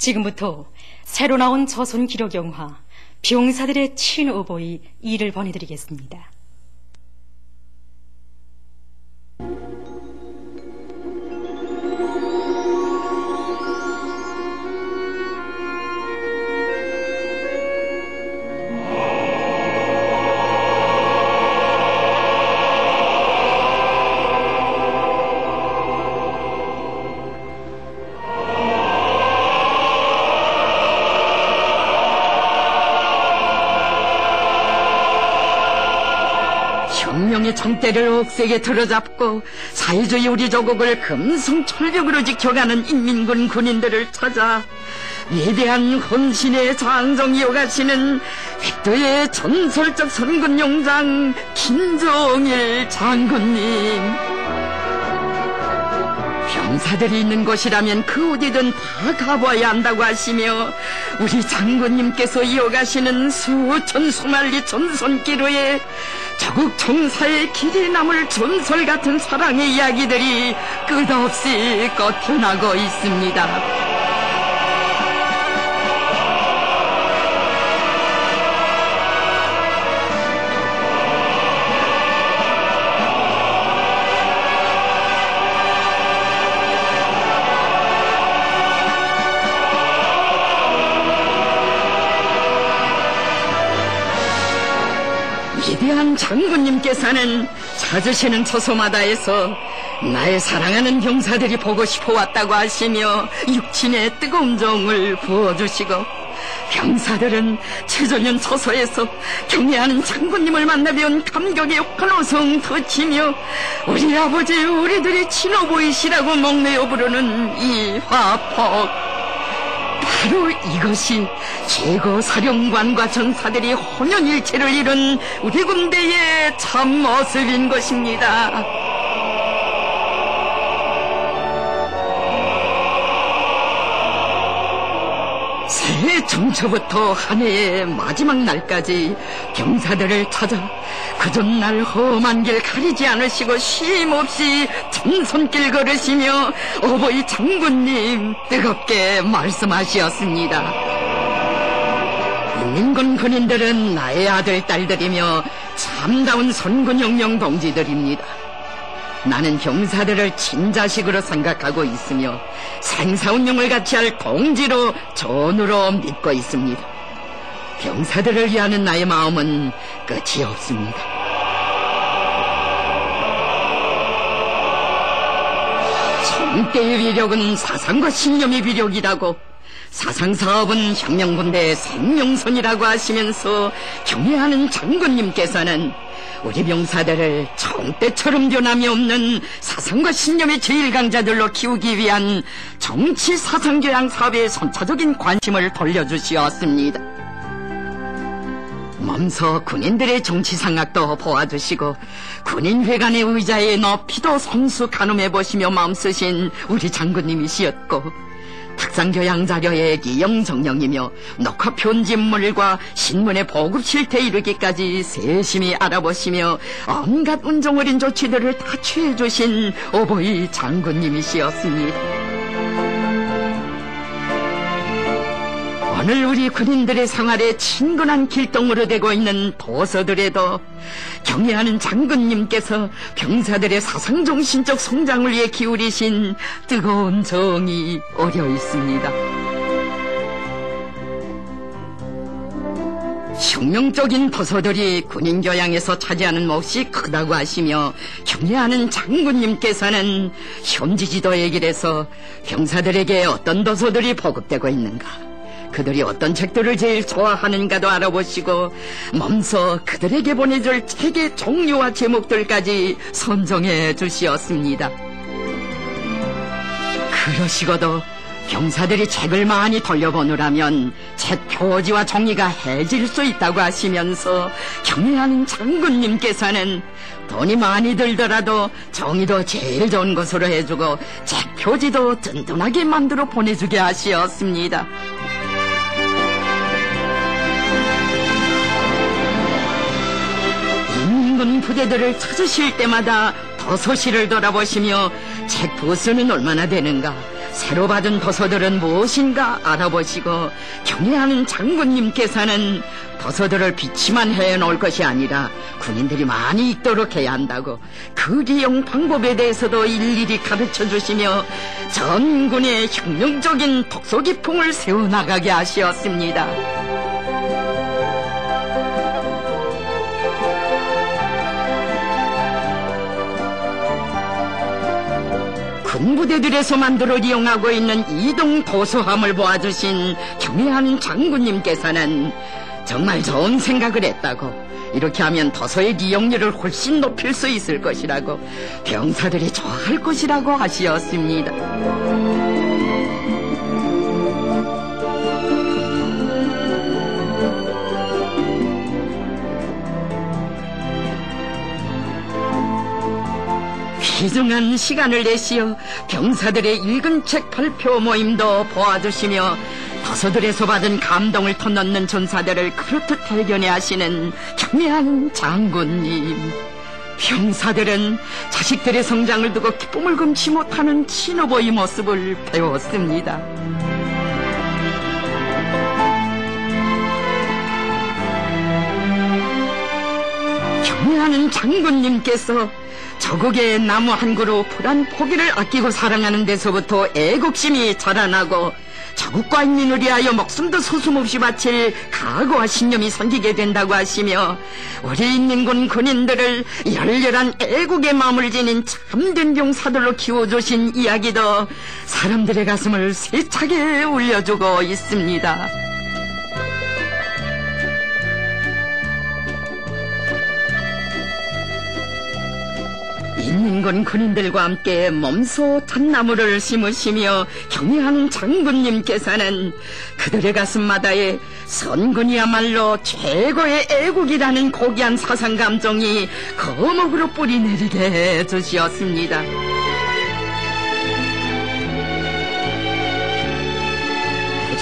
지금부터 새로 나온 조선 기록 영화 병사들의 친오보이 2를 보내드리겠습니다. 혁명의 정대를 억세게 들어잡고 사회주의 우리 조국을 금성철벽으로 지켜가는 인민군 군인들을 찾아 위대한 헌신의 장정이 오가시는 획도의 전설적 선군용장 김정일 장군님. 병사들이 있는 곳이라면 그 어디든 다 가봐야 한다고 하시며 우리 장군님께서 이어가시는 수천 수만리 전선기로에 조국 정사의 길이 남을 전설 같은 사랑의 이야기들이 끝없이 꺼펴나고 있습니다. 위대한 장군님께서는 찾으시는 처소마다에서 나의 사랑하는 병사들이 보고 싶어 왔다고 하시며 육친의 뜨거운 정을 부어주시고 병사들은 최전연 처소에서 경애하는 장군님을 만나 뵈온 감격의 환호성 터치며 우리 아버지 우리들의 친오보이시라고 목내어 부르는 이 화폭, 바로 이것이 최고 사령관과 전사들이 혼연일체를 이룬 우리 군대의 참모습인 것입니다. 새해 정초부터 한 해의 마지막 날까지 병사들을 찾아 그 전날 험한 길 가리지 않으시고 쉼없이 전선길 걸으시며 어버이 장군님 뜨겁게 말씀하시었습니다. 인민군 군인들은 나의 아들 딸들이며 참다운 선군혁명 동지들입니다. 나는 병사들을 친자식으로 생각하고 있으며 생사운명을 같이 할 동지로 전우로 믿고 있습니다. 병사들을 위하는 나의 마음은 끝이 없습니다. 정대의 위력은 사상과 신념의 위력이라고, 사상사업은 혁명군대의 생명선이라고 하시면서 경애하는 장군님께서는 우리 병사들을 정때처럼 변함이 없는 사상과 신념의 제일강자들로 키우기 위한 정치 사상교양 사업에 선차적인 관심을 돌려주시었습니다. 몸소 군인들의 정치상학도 보아주시고 군인회관의 의자에 높이도 성숙한음해보시며 마음쓰신 우리 장군님이시었고, 특상교양 자료의 기영정령이며 녹화 편집물과 신문의 보급 실태에 이르기까지 세심히 알아보시며 온갖 운종어린 조치들을 다 취해주신 어버이 장군님이시었습니다. 오늘 우리 군인들의 생활에 친근한 길동으로 되고 있는 도서들에도 경애하는 장군님께서 병사들의 사상정신적 성장을 위해 기울이신 뜨거운 정이 어려 있습니다. 혁명적인 도서들이 군인 교양에서 차지하는 몫이 크다고 하시며 경애하는 장군님께서는 현지 지도의 길에서 병사들에게 어떤 도서들이 보급되고 있는가, 그들이 어떤 책들을 제일 좋아하는가도 알아보시고 몸소 그들에게 보내줄 책의 종류와 제목들까지 선정해 주시었습니다. 그러시고도 병사들이 책을 많이 돌려보느라면 책 표지와 종이가 해질 수 있다고 하시면서 경애하는 장군님께서는 돈이 많이 들더라도 종이도 제일 좋은 것으로 해주고 책 표지도 든든하게 만들어 보내주게 하시었습니다. 인민군 부대들을 찾으실 때마다 도서실을 돌아보시며 책 부수는 얼마나 되는가, 새로 받은 도서들은 무엇인가 알아보시고 경애하는 장군님께서는 도서들을 비치만 해놓을 것이 아니라 군인들이 많이 읽도록 해야 한다고 그 리용 방법에 대해서도 일일이 가르쳐 주시며 전군의 혁명적인 독서기풍을 세워나가게 하시었습니다. 군부대들에서 만들어 이용하고 있는 이동 도서함을 보아주신 경애하는 장군님께서는 정말 좋은 생각을 했다고 이렇게 하면 도서의 이용률을 훨씬 높일 수 있을 것이라고 병사들이 좋아할 것이라고 하시었습니다. 귀중한 시간을 내시어 병사들의 읽은 책 발표 모임도 보아주시며 도서들에서 받은 감동을 터놓는 전사들을 그렇듯 대견해 하시는 경애하는 장군님. 병사들은 자식들의 성장을 두고 기쁨을 금치 못하는 친어버이 모습을 배웠습니다. 경애하는 장군님께서 저국의 나무 한 그루 풀 한 포기를 아끼고 사랑하는 데서부터 애국심이 자라나고 저국과 인민을 위하여 목숨도 서슴없이 바칠 각오와 신념이 생기게 된다고 하시며 우리 인민군 군인들을 열렬한 애국의 마음을 지닌 참된 병사들로 키워주신 이야기도 사람들의 가슴을 세차게 울려주고 있습니다. 인민군 군인들과 함께 몸소 잣나무를 심으시며 경애하는 장군님께서는 그들의 가슴마다에 선군이야말로 최고의 애국이라는 고귀한 사상감정이 거목으로 뿌리내리게 해주시었습니다.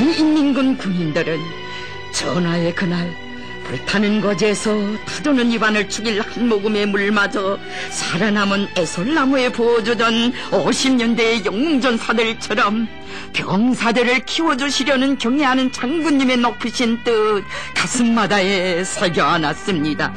우리 인민군 군인들은 전하의 그날 불타는 거제에서 타도는 입안을 죽일 한 모금의 물마저 살아남은 애솔나무에 부어주던 50년대의 영웅전사들처럼 병사들을 키워주시려는 경애하는 장군님의 높으신 뜻 가슴마다에 새겨안았습니다.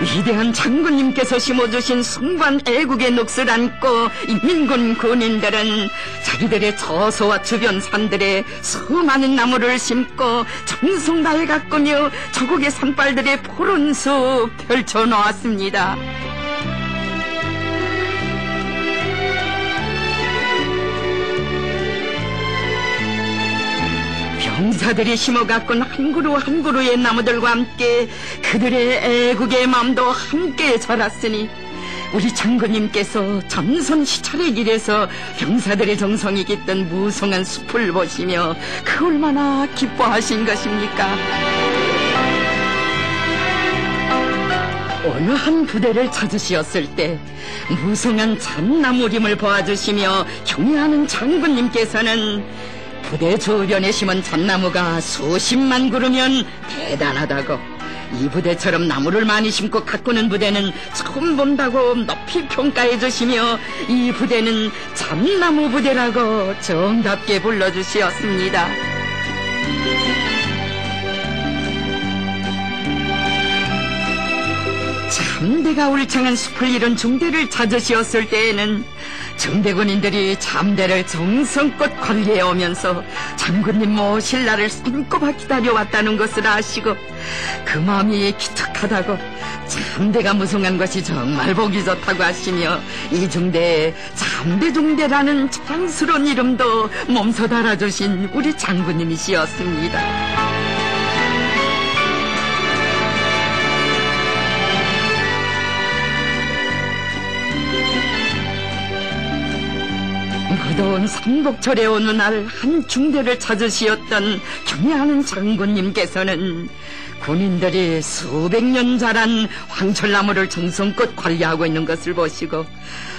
위대한 장군님께서 심어주신 숭고한 애국의 넋을 안고 인민군 군인들은 자기들의 저소와 주변 산들에 수많은 나무를 심고 정성 다해 가꾸며 저국의 산발들의 푸른 숲 펼쳐놓았습니다. 병사들이 심어가꾼 한 그루 한 그루의 나무들과 함께 그들의 애국의 마음도 함께 자랐으니 우리 장군님께서 전선 시찰의 길에서 병사들의 정성이 깃든 무성한 숲을 보시며 그 얼마나 기뻐하신 것입니까? 어느 한 부대를 찾으시었을 때 무성한 잣나무림을 보아주시며 경애하는 장군님께서는 부대 주변에 심은 잣나무가 수십만 그루면 대단하다고 이 부대처럼 나무를 많이 심고 가꾸는 부대는 처음 본다고 높이 평가해 주시며 이 부대는 잣나무 부대라고 정답게 불러주시었습니다. 참대가 울창한 숲을 이룬 중대를 찾으시었을 때에는 중대군인들이 참대를 정성껏 관리해 오면서 장군님 모실 날을 손꼽아 기다려왔다는 것을 아시고 그 마음이 기특하다고 참대가 무성한 것이 정말 보기 좋다고 하시며 이 중대에 참대중대라는 자랑스러운 이름도 몸소 달아주신 우리 장군님이시었습니다. 무더운 삼복철에 어느 날 한 중대를 찾으시었던 경애하는 장군님께서는 군인들이 수백 년 자란 황철나무를 정성껏 관리하고 있는 것을 보시고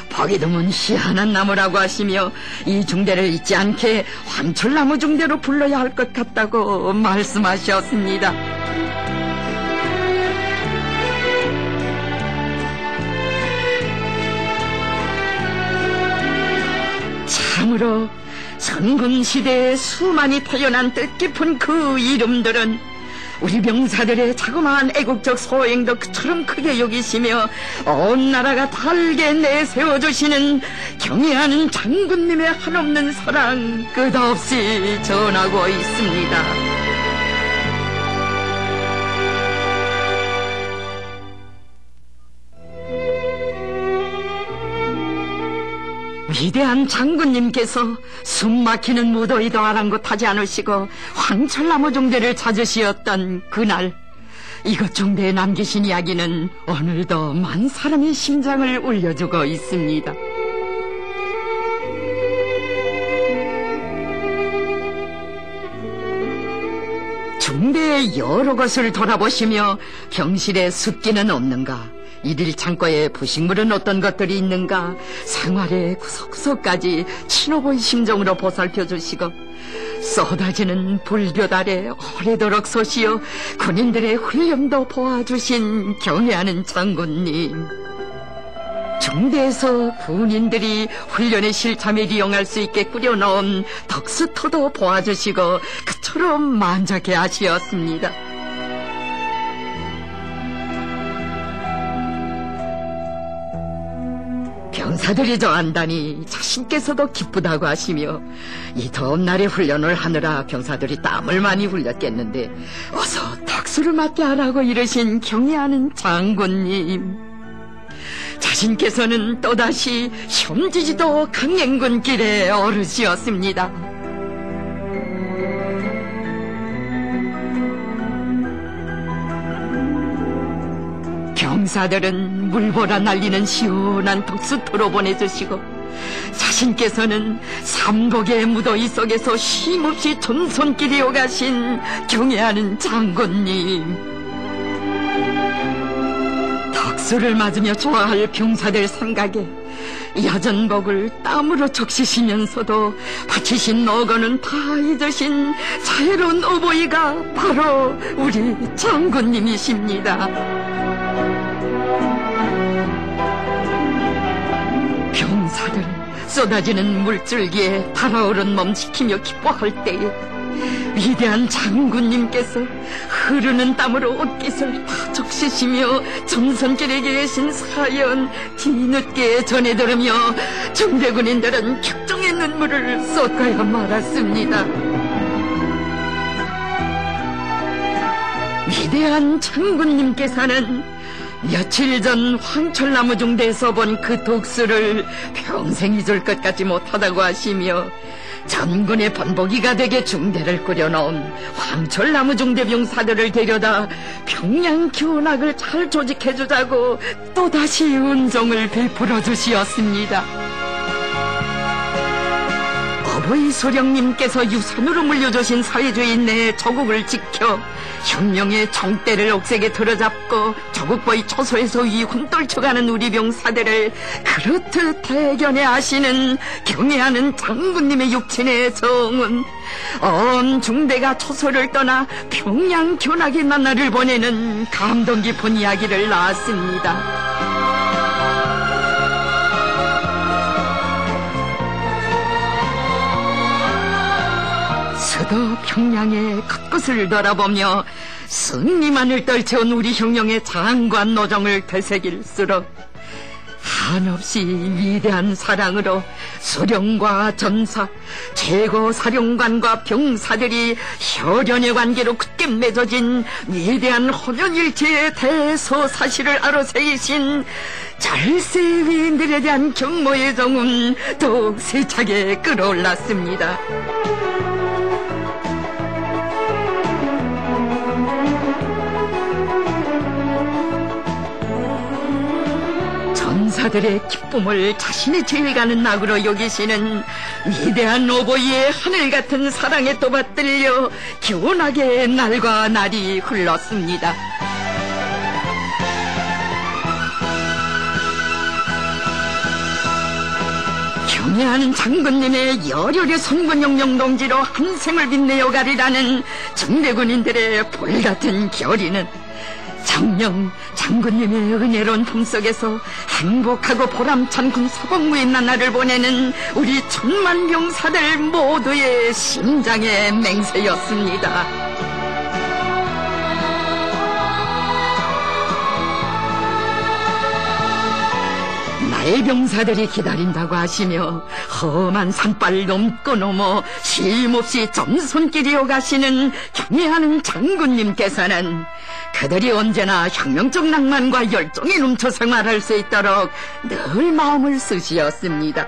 보기 드문 희한한 나무라고 하시며 이 중대를 잊지 않게 황철나무 중대로 불러야 할 것 같다고 말씀하셨습니다. 그러므로 선군시대에 수많이 태어난 뜻깊은 그 이름들은 우리 병사들의 자그마한 애국적 소행도 그처럼 크게 여기시며 온 나라가 달게 내세워주시는 경애하는 장군님의 한없는 사랑 끝없이 전하고 있습니다. 위대한 장군님께서 숨막히는 무더위도 아랑곳하지 않으시고 황철나무 중대를 찾으시었던 그날, 이것 중대에 남기신 이야기는 오늘도 많은 사람의 심장을 울려주고 있습니다. 중대의 여러 것을 돌아보시며 병실에 습기는 없는가, 일일 창고에 부식물은 어떤 것들이 있는가, 생활의 구석구석까지 친어보이 심정으로 보살펴주시고 쏟아지는 불볕 아래 오래도록 서시어 군인들의 훈련도 보아주신 경애하는 장군님, 중대에서 군인들이 훈련의 실참에 이용할 수 있게 꾸려놓은 덕수토도 보아주시고 그처럼 만족해 하시었습니다. 병사들이 좋아한다니 자신께서도 기쁘다고 하시며, 이 더운 날에 훈련을 하느라 병사들이 땀을 많이 흘렸겠는데 어서 덕수를 맞게 하라고 이러신 경애하는 장군님, 자신께서는 또다시 혐지지도 강행군 길에 오르시었습니다. 병사들은 물보라 날리는 시원한 덕수토로 보내주시고 자신께서는 삼복의 무더위 속에서 쉼없이 전손길이 오가신 경애하는 장군님, 덕수를 맞으며 좋아할 병사들 생각에 야전복을 땀으로 적시시면서도 바치신 노고는 다 잊으신 자애로운 어버이가 바로 우리 장군님이십니다. 병사들은 쏟아지는 물줄기에 달아오른 몸 지키며 기뻐할 때에 위대한 장군님께서 흐르는 땀으로 옷깃을 다 적시시며 전선길에 계신 사연 뒤늦게 전해 들으며 중대군인들은 격정의 눈물을 쏟아야 말았습니다. 위대한 장군님께서는 며칠 전 황철나무 중대에서 본 그 독수를 평생 잊을 것 같지 못하다고 하시며 전군의 본보기가 되게 중대를 꾸려놓은 황철나무 중대 병사들을 데려다 평양 교낙을 잘 조직해주자고 또다시 은종을 베풀어 주시었습니다. 어버이 소령님께서 유산으로 물려주신 사회주의인의 조국을 지켜 혁명의 총대를 옥색에 들어잡고 조국보위 초소에서 위훈 떨쳐가는 우리 병사들을 그렇듯 대견해 하시는 경애하는 장군님의 육친의 정은 온 중대가 초소를 떠나 평양 교낙의 나날을 보내는 감동 깊은 이야기를 낳았습니다. 서도 평양의 곳곳을 돌아보며 승리만을 떨쳐온 우리 혁명의 장관 노정을 되새길수록 한없이 위대한 사랑으로 수령과 전사, 최고 사령관과 병사들이 혈연의 관계로 굳게 맺어진 위대한 혼연일체의 대소사실을 알아새기신 절세 위인들에 대한 경모의 정은 더욱 세차게 끌어올랐습니다. 전사들의 기쁨을 자신의 제일 가는 낙으로 여기시는 위대한 어버이의 하늘같은 사랑에 또 받들려 교낙의 날과 날이 흘렀습니다. 경애하는 장군님의 열혈의 선군영령 동지로 한 생을 빛내어 가리라는 중대군인들의 불같은 결의는 정녕 장군님의 은혜로운 품속에서 행복하고 보람찬 군사복무의 나날을 보내는 우리 천만 병사들 모두의 심장의 맹세였습니다. 나의 병사들이 기다린다고 하시며 험한 산발을 넘고 넘어 쉼없이 전손길이 오가시는 경애하는 장군님께서는 그들이 언제나 혁명적 낭만과 열정이 넘쳐 생활할 수 있도록 늘 마음을 쓰시었습니다.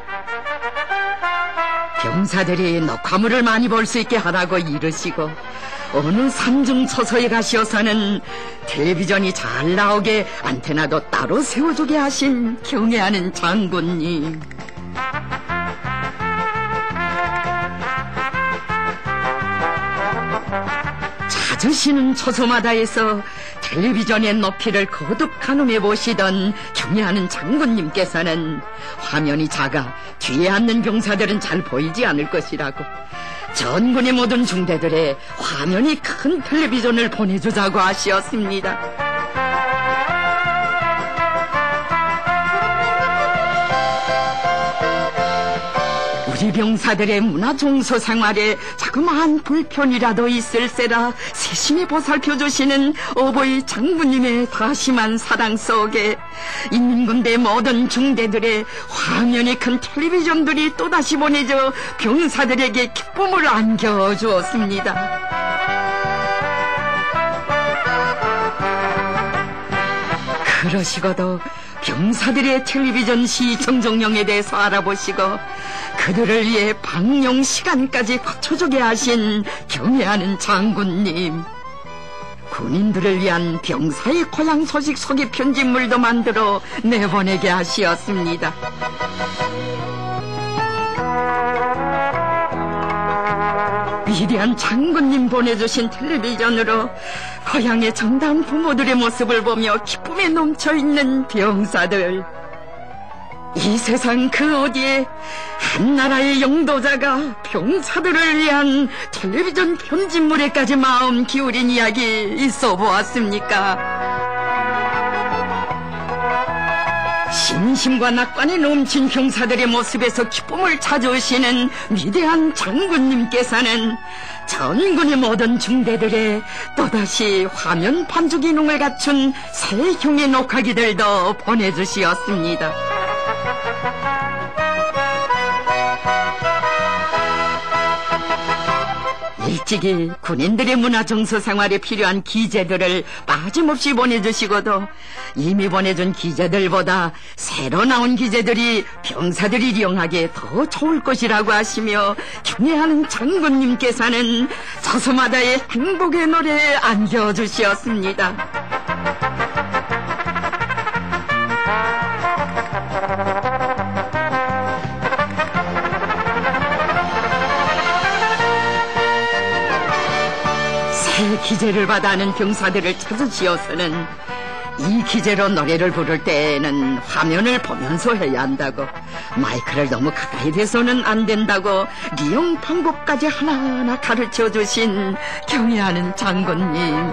병사들이 녹화물을 많이 벌 수 있게 하라고 이르시고 어느 산중 처소에 가시어서는 텔레비전이 잘 나오게 안테나도 따로 세워주게 하신 경애하는 장군님. 찾으시는 처소마다에서 텔레비전의 높이를 거듭 가늠해 보시던 경애하는 장군님께서는 화면이 작아 뒤에 앉는 병사들은 잘 보이지 않을 것이라고 전군의 모든 중대들의 화면이 큰 텔레비전을 보내주자고 하시었습니다. 우리 병사들의 문화종소 생활에 자그마한 불편이라도 있을세라 세심히 보살펴주시는 어버이 장군님의 다심한 사랑 속에 인민군대 모든 중대들의 화면이 큰 텔레비전들이 또다시 보내져 병사들에게 기쁨을 안겨주었습니다. 그러시고도 병사들의 텔레비전 시청 정령에 대해서 알아보시고 그들을 위해 방영 시간까지 갖춰주게 하신 경애하는 장군님. 군인들을 위한 병사의 고향 소식 소개 편집물도 만들어 내보내게 하시었습니다. 위대한 장군님 보내주신 텔레비전으로 고향의 정다운 부모들의 모습을 보며 기쁨에 넘쳐있는 병사들. 이 세상 그 어디에 한 나라의 영도자가 병사들을 위한 텔레비전 편집물에까지 마음 기울인 이야기 있어 보았습니까? 신심과 낙관이 넘친 병사들의 모습에서 기쁨을 찾으시는 위대한 장군님께서는 전군의 모든 중대들의 또다시 화면 반주 기능을 갖춘 새 형의 녹화기들도 보내주시었습니다. 일찍이 군인들의 문화정서 생활에 필요한 기재들을 빠짐없이 보내주시고도 이미 보내준 기재들보다 새로 나온 기재들이 병사들이 이용하기에 더 좋을 것이라고 하시며 경애하는 장군님께서는 처소마다의 행복의 노래에 안겨주시었습니다. 새 기재를 받아는 병사들을 찾으시어서는 이 기재로 노래를 부를 때에는 화면을 보면서 해야 한다고, 마이크를 너무 가까이 대서는 안 된다고 리용 방법까지 하나하나 가르쳐 주신 경애하는 장군님.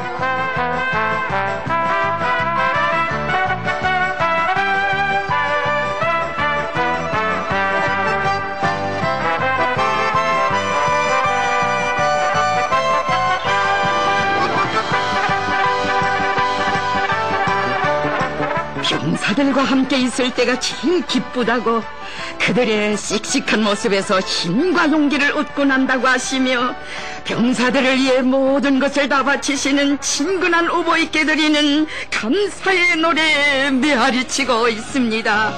병사들과 함께 있을 때가 제일 기쁘다고, 그들의 씩씩한 모습에서 힘과 용기를 얻고 난다고 하시며 병사들을 위해 모든 것을 다 바치시는 친근한 오보이께 드리는 감사의 노래에 메아리치고 있습니다.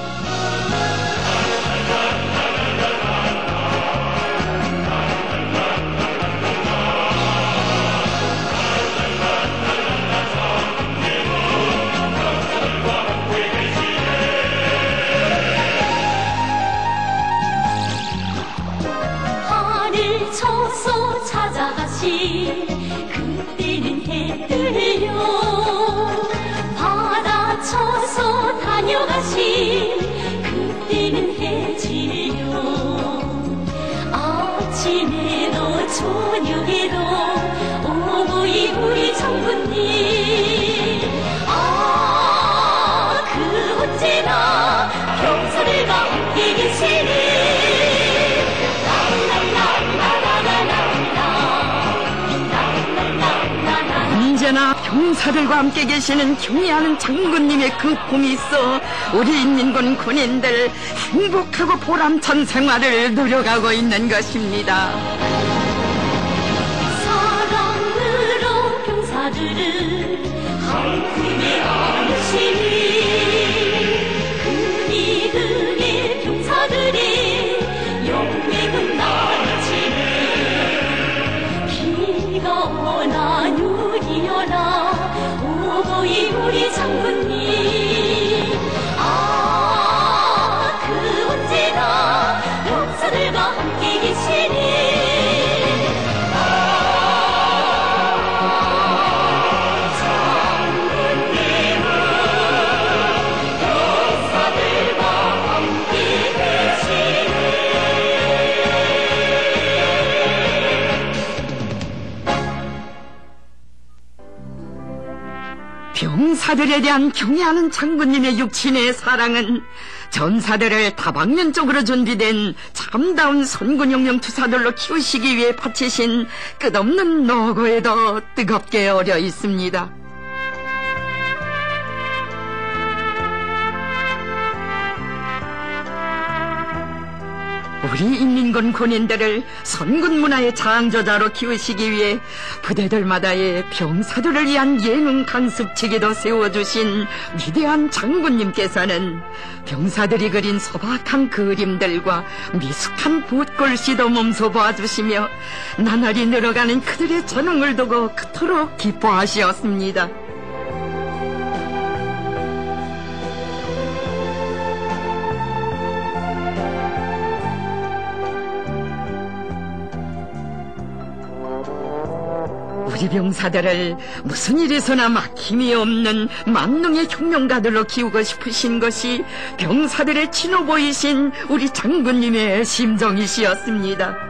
쳐서 찾아가시 그때는 해 뜨려, 바다 쳐서 다녀가시 그때는 해 지려, 아침에도 저녁에도 오보이 우리 장군님 그러나 병사들과 함께 계시는 경애하는 장군님의 그 품이 있어 우리 인민군 군인들 행복하고 보람찬 생활을 누려가고 있는 것입니다. 사랑으로 병사들을 한 품에 안으시니 그리그리 병사들이 영맹은 나지네. 비가 오나 눈이 오나 오고이 우리 장군님 그 언제나 병사들과 함께 계시니 병사들에 대한 경애하는 장군님의 육친의 사랑은 전사들을 다방면적으로 준비된 참다운 선군용령 투사들로 키우시기 위해 바치신 끝없는 노고에도 뜨겁게 어려 있습니다. 우리 인민군 군인들을 선군 문화의 장저자로 키우시기 위해 부대들마다의 병사들을 위한 예능 강습체계도 세워주신 위대한 장군님께서는 병사들이 그린 소박한 그림들과 미숙한 붓글씨도 몸소 보아주시며 나날이 늘어가는 그들의 전흥을 두고 그토록 기뻐하시었습니다. 우리 병사들을 무슨 일에서나 막힘이 없는 만능의 혁명가들로 키우고 싶으신 것이 병사들의 친오보이신 우리 장군님의 심정이시었습니다.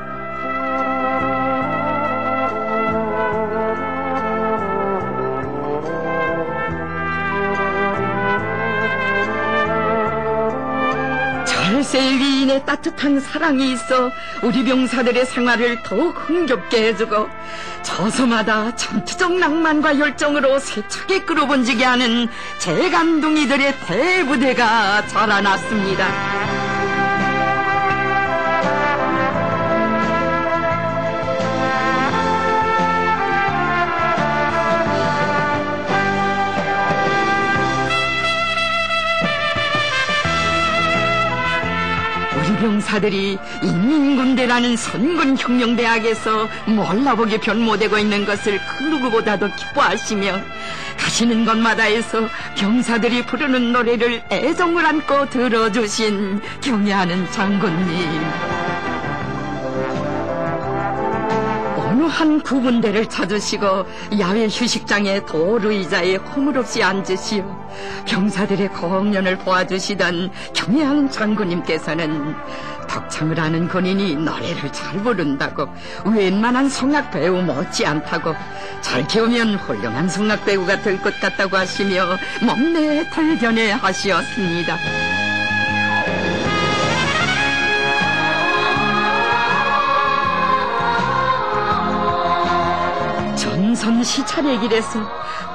철새의 위인의 따뜻한 사랑이 있어 우리 병사들의 생활을 더욱 흥겹게 해주고 저소마다 전투적 낭만과 열정으로 세차게 끌어번지게 하는 재간둥이들의 대부대가 자라났습니다. 우리 병사들이 인민군대라는 선군혁명대학에서 몰라보게 변모되고 있는 것을 그 누구보다도 기뻐하시며 가시는 곳마다에서 병사들이 부르는 노래를 애정을 안고 들어주신 경애하는 장군님. 어느 한 구분대를 찾으시고 야외 휴식장의 도로 의자에 허물없이 앉으시어 병사들의 공연을 보아주시던 경애하는 장군님께서는 덕창을 하는 군인이 노래를 잘 부른다고 웬만한 성악배우 못지않다고 잘 키우면 훌륭한 성악배우가 될 것 같다고 하시며 몸내 발견해 하시었습니다. 전선 시찰의 길에서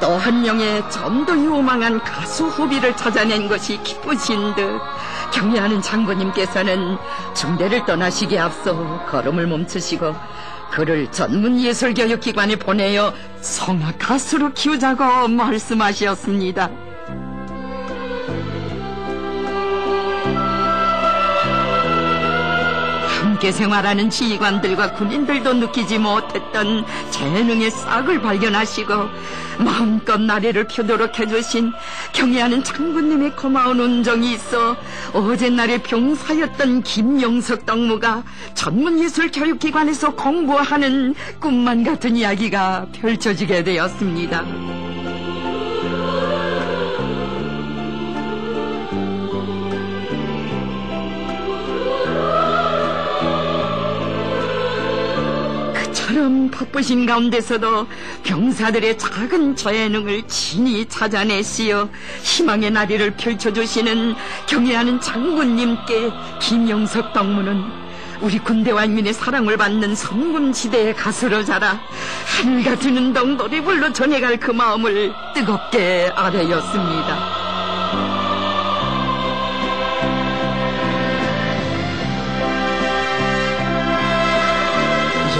또 한 명의 좀 더 유망한 가수 후비를 찾아낸 것이 기쁘신 듯 경애하는 장군님께서는 중대를 떠나시기에 앞서 걸음을 멈추시고 그를 전문예술교육기관에 보내어 성악 가수로 키우자고 말씀하셨습니다. 함께 생활하는 지휘관들과 군인들도 느끼지 못했던 재능의 싹을 발견하시고 마음껏 나래를 펴도록 해주신 경애하는 장군님의 고마운 운정이 있어 어젯날에 병사였던 김영석 덕무가 전문예술교육기관에서 공부하는 꿈만 같은 이야기가 펼쳐지게 되었습니다. 그처럼 바쁘신 가운데서도 병사들의 작은 재능을 친히 찾아내시어 희망의 나래를 펼쳐주시는 경애하는 장군님께 김영석 덕무는 우리 군대와 인민의 사랑을 받는 선군지대의 가수로 자라 하늘과 드는 덩 노래불러 전해갈 그 마음을 뜨겁게 아뢰었습니다.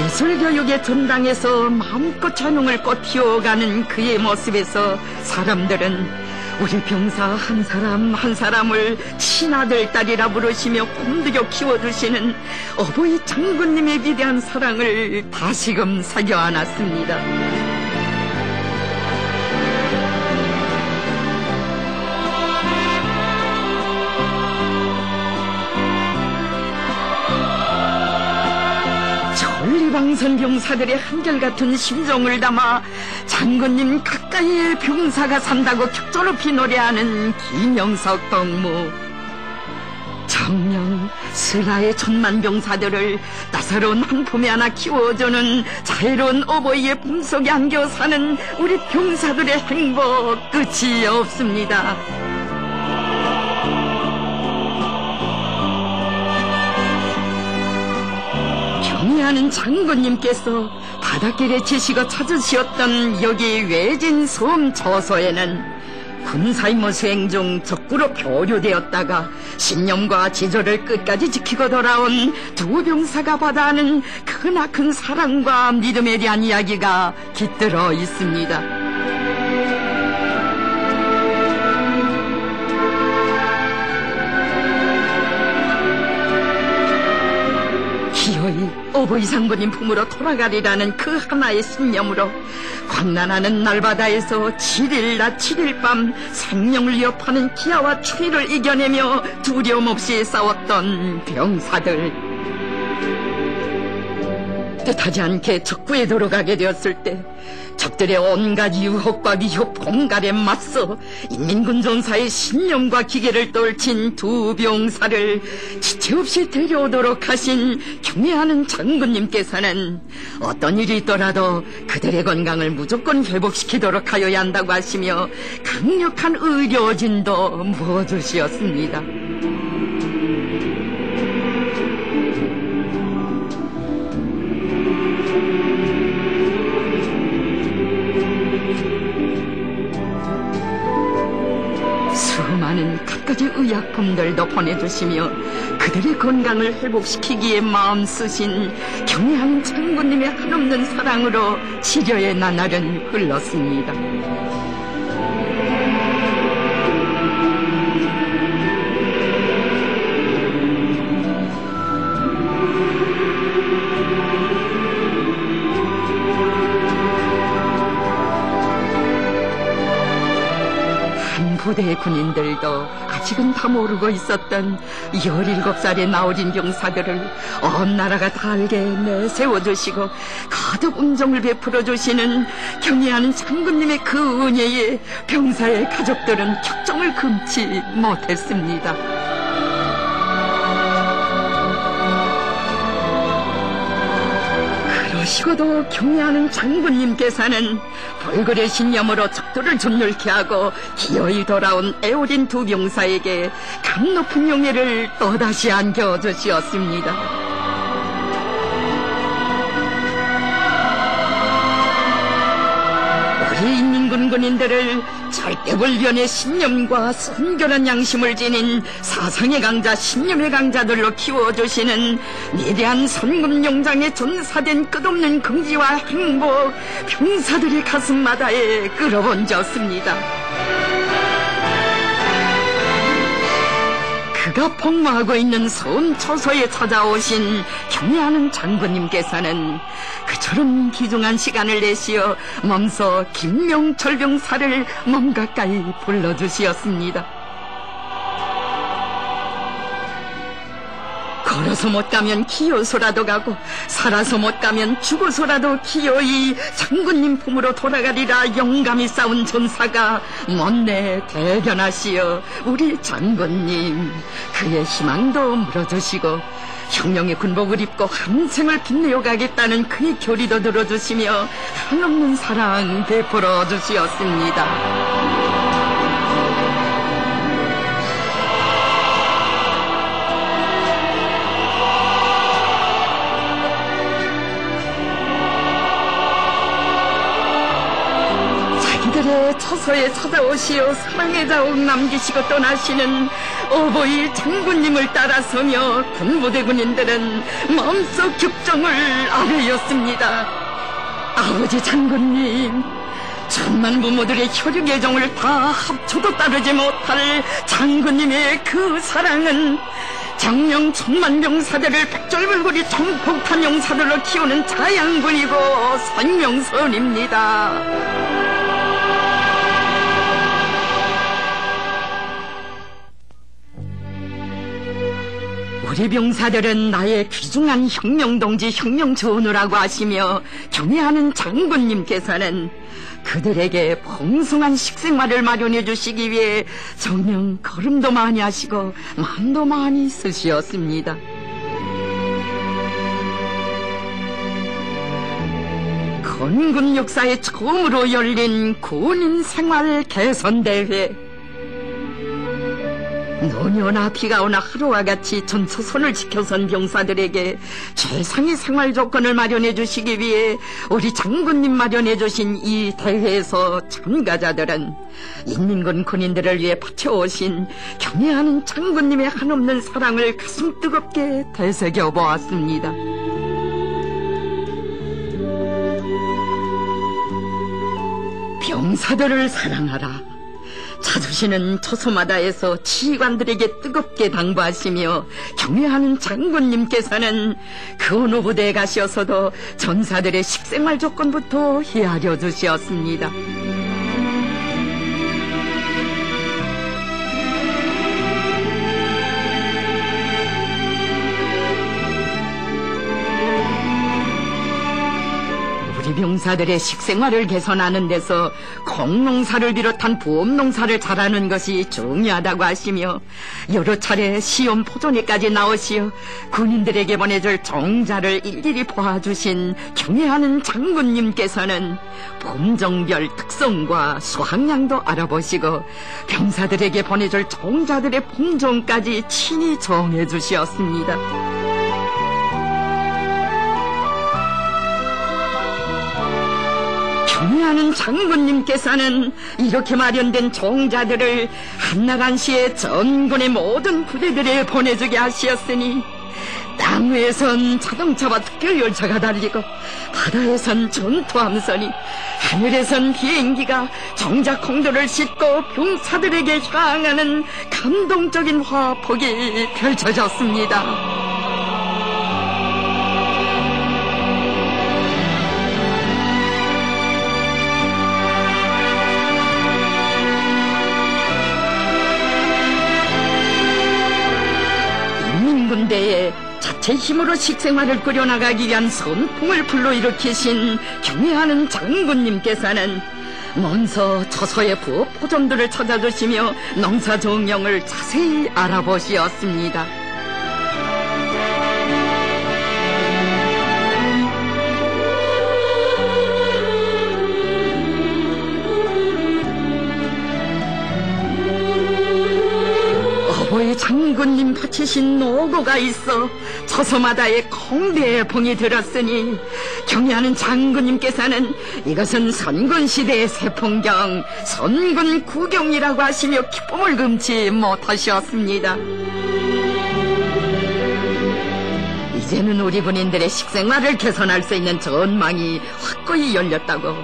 예술교육의 전당에서 마음껏 찬웅을 꽃피워가는 그의 모습에서 사람들은 우리 병사 한 사람 한 사람을 친아들 딸이라 부르시며 꿈들여 키워주시는 어버이 장군님의 위대한 사랑을 다시금 새겨 안았습니다. 전리방선 병사들의 한결같은 심정을 담아 장군님 가까이에 병사가 산다고 격조높이 노래하는 김영석 동무. 정녕 슬라의 천만 병사들을 따사로운 한 품에 하나 키워주는 자애로운 어버이의 품속에 안겨 사는 우리 병사들의 행복 끝이 없습니다. 경애하는 장군님께서 바닷길에 지시고 찾으시었던 여기 외진 섬 저소에는 군사임무 수행 중 적구로 표류되었다가 신념과 지조를 끝까지 지키고 돌아온 두 병사가 받아하는 크나큰 사랑과 믿음에 대한 이야기가 깃들어 있습니다. 기어이 어버이 장군님 품으로 돌아가리라는 그 하나의 신념으로 광란하는 날바다에서 7일 낮 7일 밤 생명을 위협하는 기아와 추위를 이겨내며 두려움 없이 싸웠던 병사들. 뜻하지 않게 적구에 들어가게 되었을 때 적들의 온갖 유혹과 위협 공갈에 맞서 인민군 전사의 신념과 기계를 떨친 두 병사를 지체 없이 데려오도록 하신 경애하는 장군님께서는 어떤 일이 있더라도 그들의 건강을 무조건 회복시키도록 하여야 한다고 하시며 강력한 의료진도 부어주시었습니다. 수많은 갖가지 의약품들도 보내주시며 그들의 건강을 회복시키기에 마음 쓰신 경애하는 장군님의 한없는 사랑으로 치료의 나날은 흘렀습니다. 부대의 군인들도 아직은 다 모르고 있었던 17살의 나어린 병사들을 온 나라가 다 알게 내세워주시고 거듭 은정을 베풀어주시는 경애하는 장군님의 그 은혜에 병사의 가족들은 격정을 금치 못했습니다. 그러시고도 경애하는 장군님께서는 불굴의 신념으로 적들을 존열케 하고 기어이 돌아온 애어린 두 병사에게 감 높은 용예를 또다시 안겨주시었습니다. 우리 인민군 군인들을 절대불변의 신념과 선결한 양심을 지닌 사상의 강자, 신념의 강자들로 키워주시는 위대한 선군용장에 전사된 끝없는 긍지와 행복, 병사들의 가슴마다에 끌어번졌습니다. 그가 폭로하고 있는 섬 초소에 찾아오신 경애하는 장군님께서는 그처럼 귀중한 시간을 내시어 몸소 김명철 병사를 몸 가까이 불러주시었습니다. 걸어서 못 가면 기어서라도 가고 살아서 못 가면 죽어서라도 기어이 장군님 품으로 돌아가리라 영감히 싸운 전사가 못내 대변하시어 우리 장군님 그의 희망도 물어주시고 혁명의 군복을 입고 한 생을 빛내어 가겠다는 그의 결의도 들어주시며 한없는 사랑 베풀어 주시었습니다. 처소에 찾아오시어 사랑의 자옥 남기시고 떠나시는 어버이 장군님을 따라서며 군부대 군인들은 마음속 격정을 아뢰었습니다. 아버지 장군님, 천만 부모들의 혈육의 정을 다 합쳐도 따르지 못할 장군님의 그 사랑은 정령 천만 병사들을 백절불고리 총폭탄 용사들로 키우는 자양분이고 생명선입니다. 우리 병사들은 나의 귀중한 혁명동지 혁명전우라고 하시며 경애하는 장군님께서는 그들에게 풍성한 식생활을 마련해 주시기 위해 정녕 걸음도 많이 하시고 마음도 많이 쓰시었습니다. 건군 역사에 처음으로 열린 군인 생활 개선대회. 노년아 비가 오나 하루와 같이 전초선을 지켜선 병사들에게 최상의 생활 조건을 마련해 주시기 위해 우리 장군님 마련해 주신 이 대회에서 참가자들은 인민군 군인들을 위해 바쳐오신 경애하는 장군님의 한없는 사랑을 가슴 뜨겁게 되새겨 보았습니다. 병사들을 사랑하라. 찾으시는 처소마다에서 지휘관들에게 뜨겁게 당부하시며 경애하는 장군님께서는 그 어느 부대에 가셔서도 전사들의 식생활 조건부터 헤아려 주시었습니다. 병사들의 식생활을 개선하는 데서 콩농사를 비롯한 부업농사를 잘하는 것이 중요하다고 하시며 여러 차례 시험 포전에까지 나오시어 군인들에게 보내줄 정자를 일일이 보아주신 경애하는 장군님께서는 품종별 특성과 수확량도 알아보시고 병사들에게 보내줄 정자들의 품종까지 친히 정해 주시었습니다. 경애하는 장군님께서는 이렇게 마련된 종자들을 한나간시에 전군의 모든 부대들에 보내주게 하시었으니 땅 위에선 자동차와 특별열차가 달리고 바다에선 전투함선이 하늘에선 비행기가 정자콩들을 싣고 병사들에게 향하는 감동적인 화폭이 펼쳐졌습니다. 군대에 자체 힘으로 식생활을 꾸려나가기 위한 선풍을 불러일으키신 경애하는 장군님께서는 먼저 처소의 부업 포전들을 찾아주시며 농사 정령을 자세히 알아보시었습니다. 어버이 장군님 바치신 노고가 있어 처소마다의 콩대에 봉이 들었으니 경애하는 장군님께서는 이것은 선군시대의 새 풍경, 선군구경이라고 하시며 기쁨을 금치 못하셨습니다. 이제는 우리 군인들의 식생활을 개선할 수 있는 전망이 확고히 열렸다고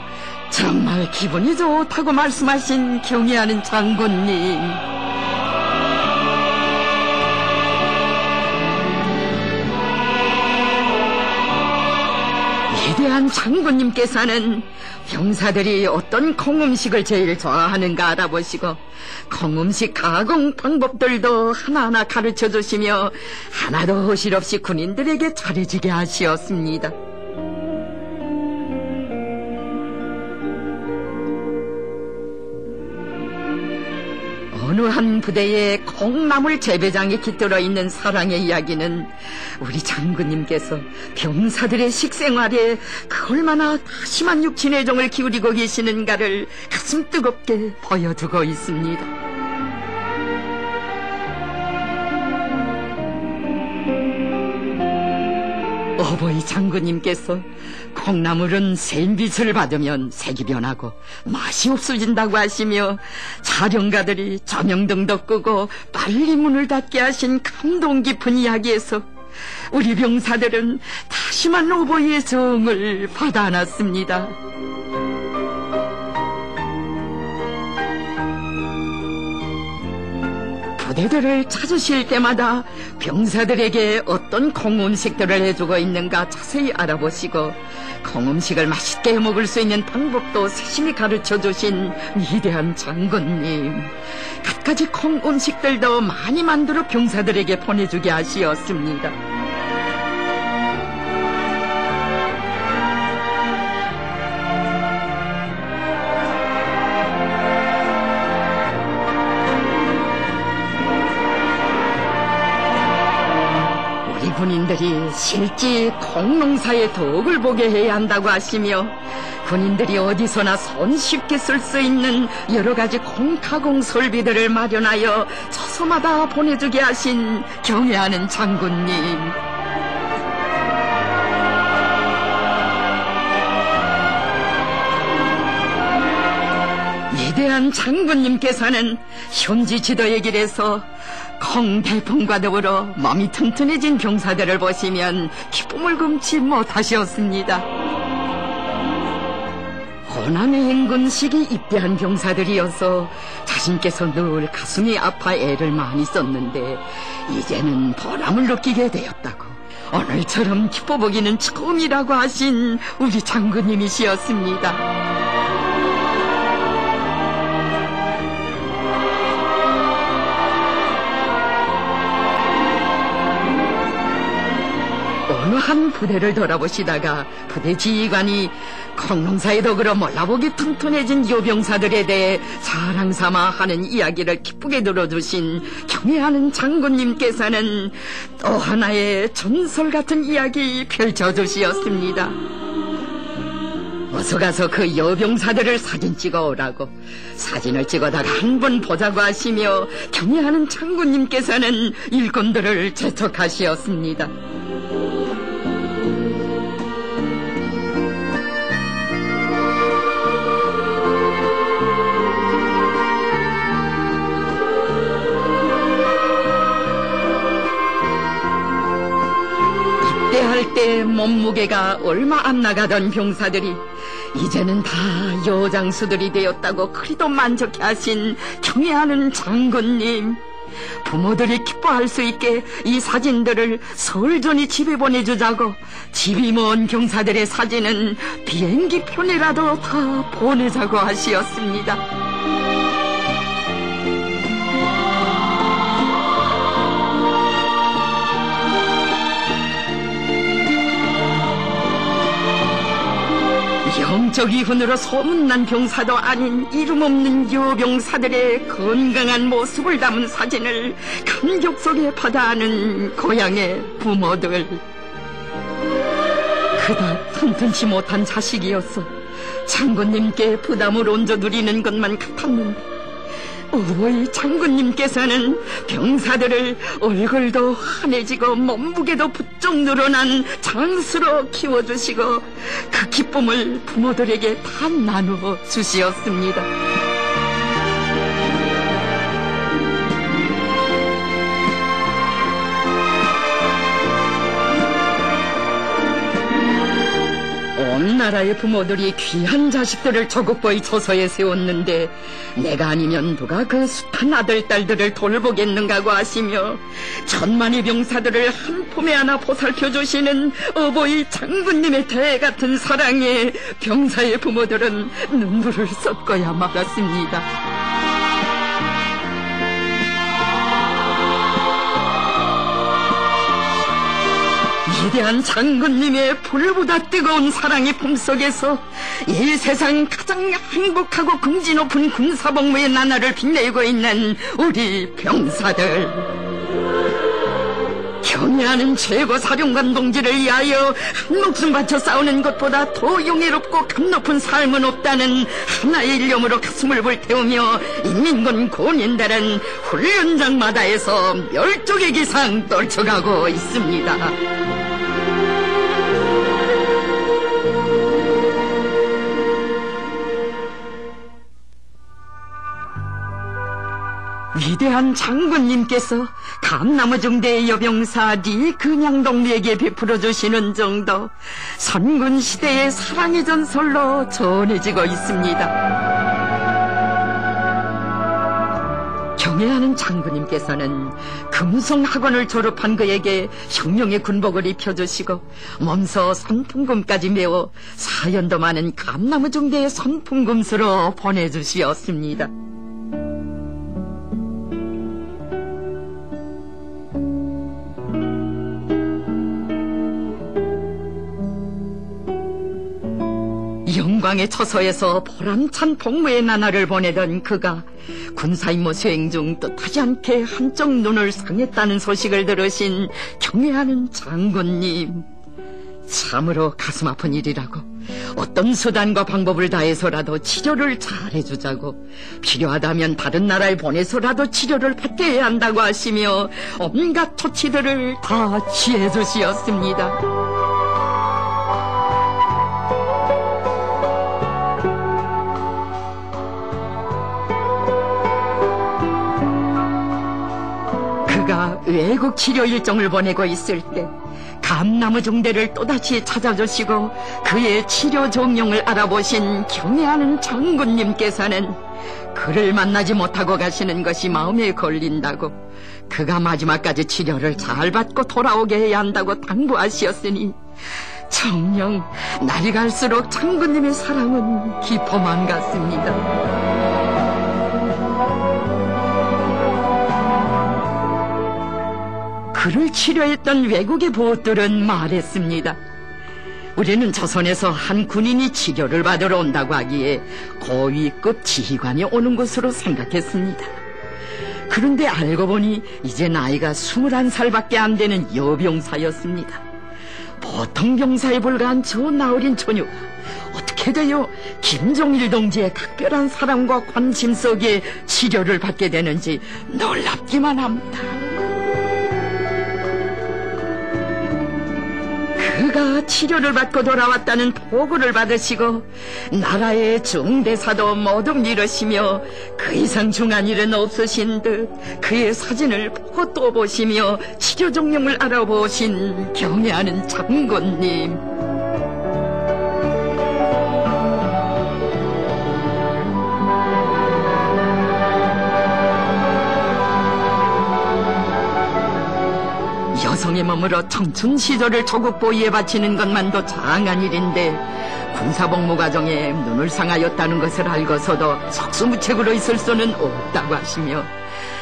정말 기분이 좋다고 말씀하신 경애하는 장군님. 위대한 장군님께서는 병사들이 어떤 콩음식을 제일 좋아하는가 알아보시고 콩음식 가공 방법들도 하나하나 가르쳐 주시며 하나도 허실 없이 군인들에게 잘해지게 하시었습니다. 어느 한 부대에 콩나물 재배장에 깃들어 있는 사랑의 이야기는 우리 장군님께서 병사들의 식생활에 그 얼마나 심한 육신의 정을 기울이고 계시는가를 가슴 뜨겁게 보여주고 있습니다. 어버이 장군님께서 콩나물은 센빛을 받으면 색이 변하고 맛이 없어진다고 하시며 촬영가들이 조명등도 끄고 빨리 문을 닫게 하신 감동 깊은 이야기에서 우리 병사들은 다시만 어버이의 정을 받아 안았습니다. 부대들을 찾으실 때마다 병사들에게 어떤 콩음식들을 해주고 있는가 자세히 알아보시고 콩음식을 맛있게 해먹을 수 있는 방법도 세심히 가르쳐주신 위대한 장군님. 갖가지 콩음식들도 많이 만들어 병사들에게 보내주게 하시었습니다. 군인들이 실제 콩농사의 덕을 보게 해야 한다고 하시며 군인들이 어디서나 손쉽게 쓸 수 있는 여러 가지 콩가공 설비들을 마련하여 처소마다 보내주게 하신 경애하는 장군님. 위대한 장군님께서는 현지 지도의 길에서 콩 대풍과 더불어 몸이 튼튼해진 병사들을 보시면 기쁨을 금치 못하셨습니다. 호남의 행군식이 입대한 병사들이어서 자신께서 늘 가슴이 아파 애를 많이 썼는데 이제는 보람을 느끼게 되었다고 오늘처럼 기뻐 보기는 처음이라고 하신 우리 장군님이시었습니다. 어느 한 부대를 돌아보시다가 부대 지휘관이 콩농사의 덕으로 몰라보기 튼튼해진 요병사들에 대해 자랑삼아 하는 이야기를 기쁘게 들어주신 경애하는 장군님께서는 또 하나의 전설 같은 이야기 펼쳐주시었습니다. 어서 가서 그 여병사들을 사진 찍어오라고 사진을 찍어다가 한 번 보자고 하시며 경애하는 장군님께서는 일꾼들을 재촉하시었습니다. 입대할 때 몸무게가 얼마 안 나가던 병사들이 이제는 다 여장수들이 되었다고 그리도 만족해 하신 경애하는 장군님. 부모들이 기뻐할 수 있게 이 사진들을 서울전이 집에 보내주자고 집이 먼 병사들의 사진은 비행기 편이라도 다 보내자고 하시었습니다. 영적 이훈으로 소문난 병사도 아닌 이름 없는 여병사들의 건강한 모습을 담은 사진을 감격 속에 받아하는 고향의 부모들. 그닥 튼튼치 못한 자식이어서 장군님께 부담을 얹어 누리는 것만 같았는데 어버이 장군님께서는 병사들을 얼굴도 환해지고 몸무게도 부쩍 늘어난 장수로 키워주시고 그 기쁨을 부모들에게 다 나누어 주시었습니다. 온 나라의 부모들이 귀한 자식들을 조국보의 조서에 세웠는데 내가 아니면 누가 그 숱한 아들, 딸들을 돌보겠는가고 하시며 천만의 병사들을 한 품에 안아 보살펴주시는 어버이 장군님의 대같은 사랑에 병사의 부모들은 눈물을 쏟고야 말았습니다. 위대한 장군님의 불보다 뜨거운 사랑의 품속에서 이 세상 가장 행복하고 긍지 높은 군사복무의 나날을 빛내고 있는 우리 병사들. 경애하는 최고 사령관 동지를 위하여 한 목숨 바쳐 싸우는 것보다 더 용애롭고 감 높은 삶은 없다는 하나의 일념으로 가슴을 불태우며 인민군 군인들은 훈련장마다에서 멸종의 기상 떨쳐가고 있습니다. 위대한 장군님께서 감나무 중대의 여병사 리 근양동리에게 베풀어 주시는 정도 선군 시대의 사랑의 전설로 전해지고 있습니다. 경애하는 장군님께서는 금성학원을 졸업한 그에게 혁명의 군복을 입혀주시고 몸소 선풍금까지 메워 사연도 많은 감나무 중대의 선풍금수로 보내주시었습니다. 영광의 처소에서 보람찬 복무의 나날을 보내던 그가 군사임무 수행 중 뜻하지 않게 한쪽 눈을 상했다는 소식을 들으신 경애하는 장군님, 참으로 가슴 아픈 일이라고 어떤 수단과 방법을 다해서라도 치료를 잘해주자고 필요하다면 다른 나라에 보내서라도 치료를 받게 해야 한다고 하시며 온갖 조치들을 다 취해주시었습니다. 그가 외국 치료 일정을 보내고 있을 때 감나무 중대를 또다시 찾아주시고 그의 치료 종용을 알아보신 경애하는 장군님께서는 그를 만나지 못하고 가시는 것이 마음에 걸린다고 그가 마지막까지 치료를 잘 받고 돌아오게 해야 한다고 당부하시었으니 정녕 날이 갈수록 장군님의 사랑은 깊어만 갔습니다. 그를 치료했던 외국의 보호들은 말했습니다. 우리는 조선에서 한 군인이 치료를 받으러 온다고 하기에 고위급 지휘관이 오는 것으로 생각했습니다. 그런데 알고 보니 이제 나이가 21살밖에 안 되는 여병사였습니다. 보통 병사에 불과한 저 나어린 처녀가 어떻게 되어 김종일 동지의 각별한 사랑과 관심 속에 치료를 받게 되는지 놀랍기만 합니다. 그가 치료를 받고 돌아왔다는 보고를 받으시고 나라의 중대사도 모두 미루시며 그 이상 중한 일은 없으신 듯 그의 사진을 보고 또 보시며 치료 종용을 알아보신 경애하는 장군님, 여성의 몸으로 청춘 시절을 조국 보위에 바치는 것만도 장한 일인데 군사복무 과정에 눈을 상하였다는 것을 알고서도 속수무책으로 있을 수는 없다고 하시며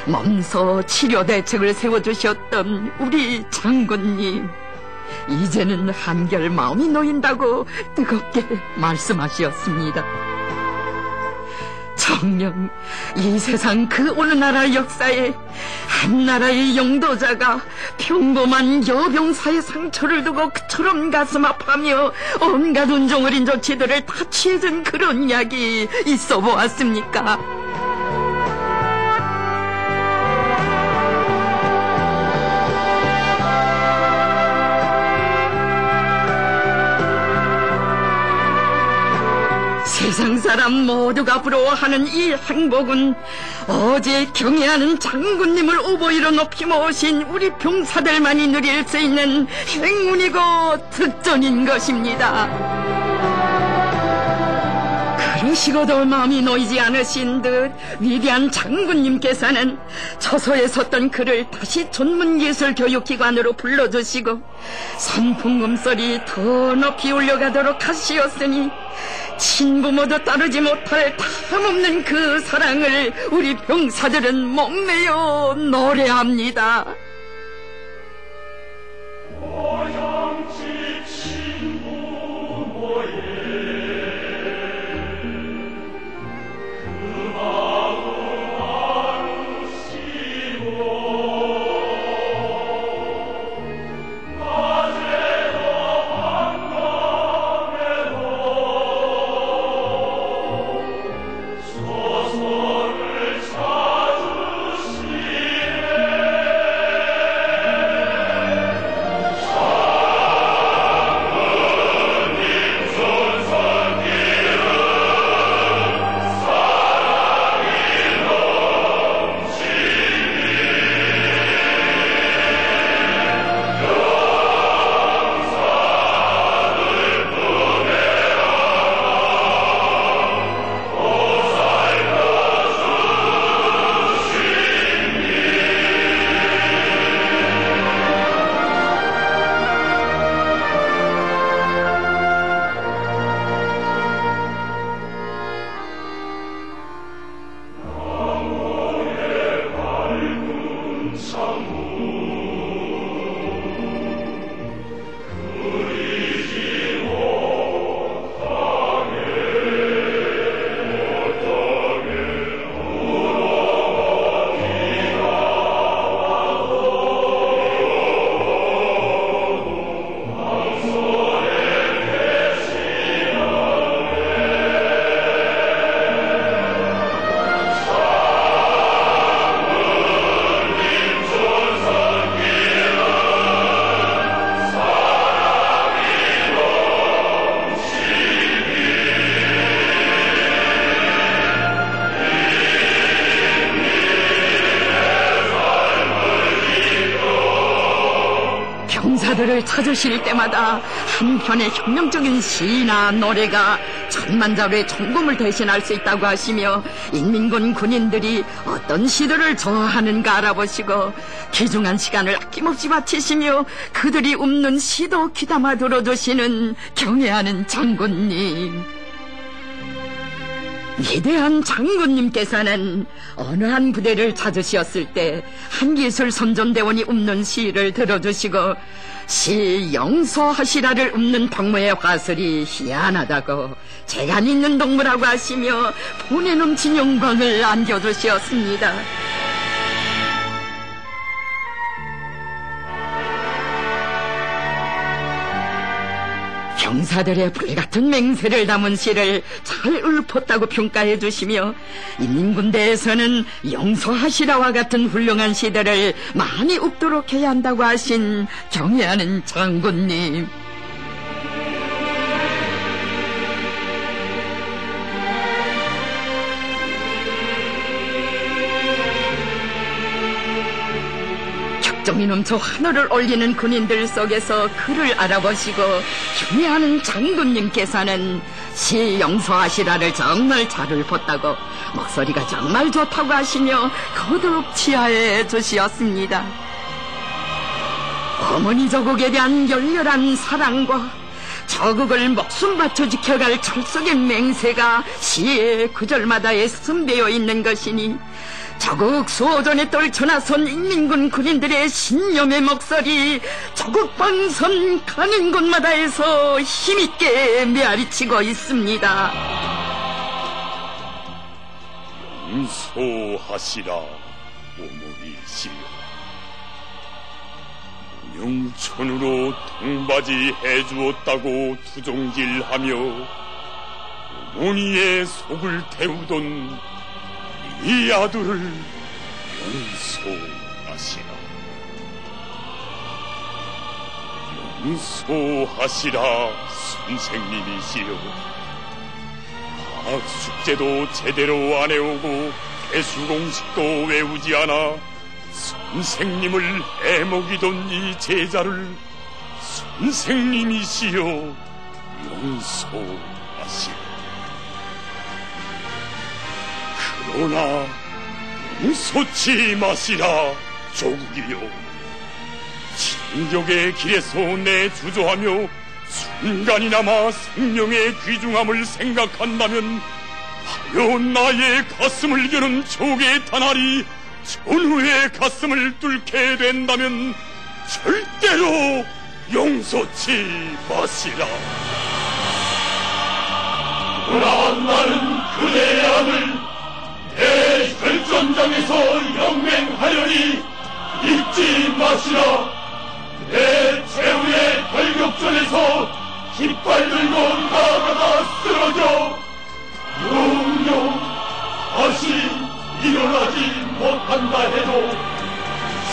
몸소 치료 대책을 세워주셨던 우리 장군님, 이제는 한결 마음이 놓인다고 뜨겁게 말씀하셨습니다. 정녕 이 세상 그 어느 나라 역사에 한 나라의 영도자가 평범한 여병사의 상처를 두고 그처럼 가슴 아파하며 온갖 운종 어린 조치들을 다 취해준 그런 이야기 있어 보았습니까? 세상 사람 모두가 부러워하는 이 행복은 어제 경애하는 장군님을 오보이로 높이 모신 우리 병사들만이 누릴 수 있는 행운이고 특전인 것입니다. 그러시고도 마음이 놓이지 않으신 듯 위대한 장군님께서는 처소에 섰던 그를 다시 전문예술교육기관으로 불러주시고 선풍금소리 더 높이 올려가도록 하시었으니 친부모도 따르지 못할 탐없는 그 사랑을 우리 병사들은 목매어 노래합니다. 병사를 찾으실 때마다 한편의 혁명적인 시나 노래가 천만자루의 전공을 대신할 수 있다고 하시며 인민군 군인들이 어떤 시들을 좋아하는가 알아보시고 귀중한 시간을 아낌없이 바치시며 그들이 읊는 시도 귀담아 들어주시는 경애하는 장군님. 위대한 장군님께서는 어느 한 부대를 찾으셨을 때 한기술 선전대원이 읊는 시를 들어주시고 시 영소하시라를 읊는 동무의 화술이 희한하다고 재간 있는 동무라고 하시며 본에 넘친 영광을 안겨주셨습니다. 병사들의 불같은 맹세를 담은 시를 잘 읊었다고 평가해 주시며 인민군대에서는 영소하시라와 같은 훌륭한 시들을 많이 읊도록 해야 한다고 하신 경애하는 장군님. 격정이 넘쳐 하늘을 올리는 군인들 속에서 그를 알아보시고 경애하는 장군님께서는 시 영소하시라를 정말 잘 읊었다고 목소리가 정말 좋다고 하시며 거듭 치하해 주시었습니다. 어머니 조국에 대한 열렬한 사랑과 조국을 목숨 바쳐 지켜갈 철석의 맹세가 시의 구절마다에 숨배어 있는 것이니 조국 수호전에 떨쳐나선 인민군 군인들의 신념의 목소리 조국 방선 가는 곳마다에서 힘있게 메아리치고 있습니다. 용서하시라 어머니시여. 용천으로 통바지 해주었다고 투정질하며 어머니의 속을 태우던 이 아들을 용서하시라. 용서하시라 선생님이시여. 방학 숙제도 제대로 안 해오고 개수공식도 외우지 않아 선생님을 해먹이던 이 제자를 선생님이시여 용서하시라. 그러나 용서치 마시라 조국이여. 진격의 길에서 내주저하며 순간이나마 생명의 귀중함을 생각한다면 하여 나의 가슴을 여는 적의 탄알이 전우의 가슴을 뚫게 된다면 절대로 용서치 마시라. 그러나 나는 그대의 아들 대혈전장에서 영맹하려니 잊지 마시라. 내 최후의 결격전에서 깃발 들고 나아가다 쓰러져 영영 다시 일어나지 못한다 해도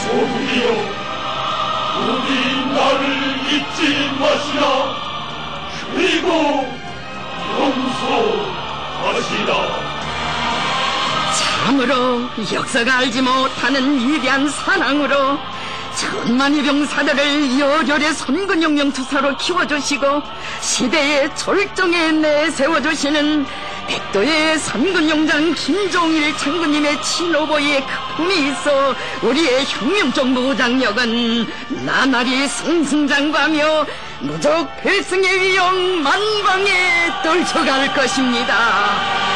조국이여 부디 나를 잊지 마시라. 그리고 용서하시라. 참으로 역사가 알지 못하는 위대한 사랑으로 천만의 병사들을 열혈의 선근영명투사로 키워주시고 시대의 절정에 내세워주시는 백도의 선근용장 김종일 장군님의 친오보이의 크품이 있어 우리의 혁명적 무장력은 나날이 승승장구하며 무적 필승의 위용 만방에 떨쳐갈 것입니다.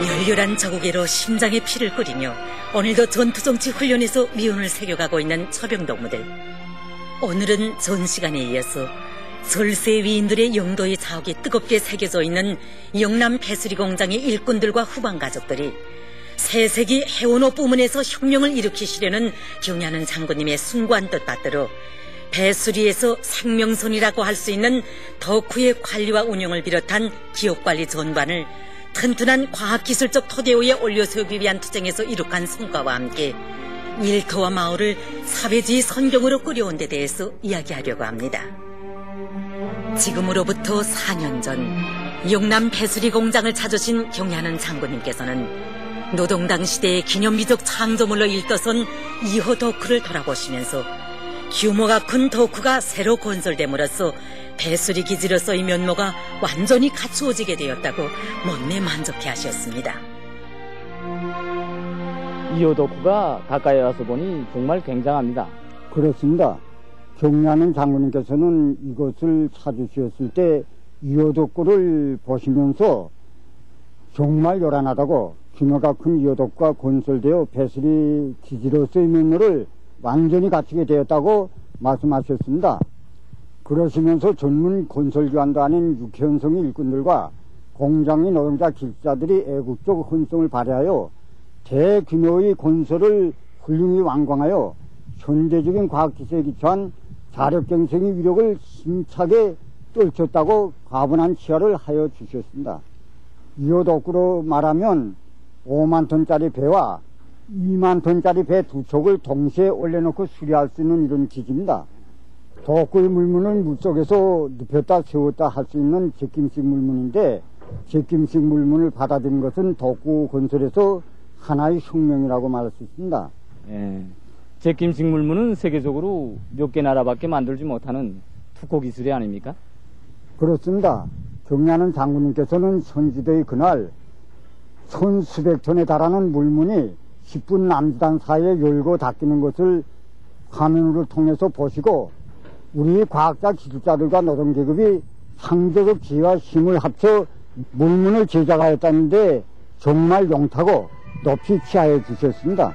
열렬한 저고개로 심장에 피를 끓이며 오늘도 전투정치 훈련에서 미운을 새겨가고 있는 처병동무들. 오늘은 전 시간에 이어서 설세 위인들의 영도의 자욱이 뜨겁게 새겨져 있는 영남 배수리 공장의 일꾼들과 후방 가족들이 새세기 해원호 부문에서 혁명을 일으키시려는 경야는 장군님의 숭고한 뜻 받들어 배수리에서 생명선이라고 할 수 있는 덕후의 관리와 운영을 비롯한 기업관리 전반을 튼튼한 과학기술적 토대위에 올려세우기 위한 투쟁에서 이룩한 성과와 함께 일터와 마을을 사회주의 선경으로 꾸려온 데 대해서 이야기하려고 합니다. 지금으로부터 4년 전 영남 배수리 공장을 찾으신 경야는 장군님께서는 노동당 시대의 기념비적 창조물로 일떠선 2호 덕후를 돌아보시면서 규모가 큰 덕후가 새로 건설됨으로써 배수리 기지로서의 면모가 완전히 갖추어지게 되었다고 못내 만족해 하셨습니다. 2호 덕후가 가까이 와서 보니 정말 굉장합니다. 그렇습니다. 경야는 장군님께서는 이것을 찾으셨을 때 2호 덕후를 보시면서 정말 요란하다고 규모가 큰 2호 덕후가 건설되어 배수리 기지로서의 면모를 완전히 갖추게 되었다고 말씀하셨습니다. 그러시면서 전문 건설기관도 아닌 육현성의 일꾼들과 공장의 노동자 기술자들이 애국적 헌성을 발휘하여 대규모의 건설을 훌륭히 완공하여 현대적인 과학기술에 기초한 자력경쟁의 위력을 힘차게 떨쳤다고 과분한 치하를 하여 주셨습니다. 2호 덕후로 말하면 5만 톤짜리 배와 2만 톤짜리 배 두 척을 동시에 올려놓고 수리할 수 있는 이런 기지입니다. 덕후의 물문은 물속에서 눕혔다 세웠다 할 수 있는 제낌식 물문인데 제낌식 물문을 받아들인 것은 덕후 건설에서 하나의 혁명이라고 말할 수 있습니다. 제낌식 물문은 세계적으로 몇 개 나라밖에 만들지 못하는 특호 기술이 아닙니까? 그렇습니다. 경야는 장군님께서는 선지대의 그날 천 수백 톤에 달하는 물문이 10분 남짓한 사이에 열고 닫히는 것을 화면으로 통해서 보시고 우리 과학자 기술자들과 노동계급이 상대적 지혜와 힘을 합쳐 물문을 제작하였다는데 정말 용타고 높이 치하해 주셨습니다.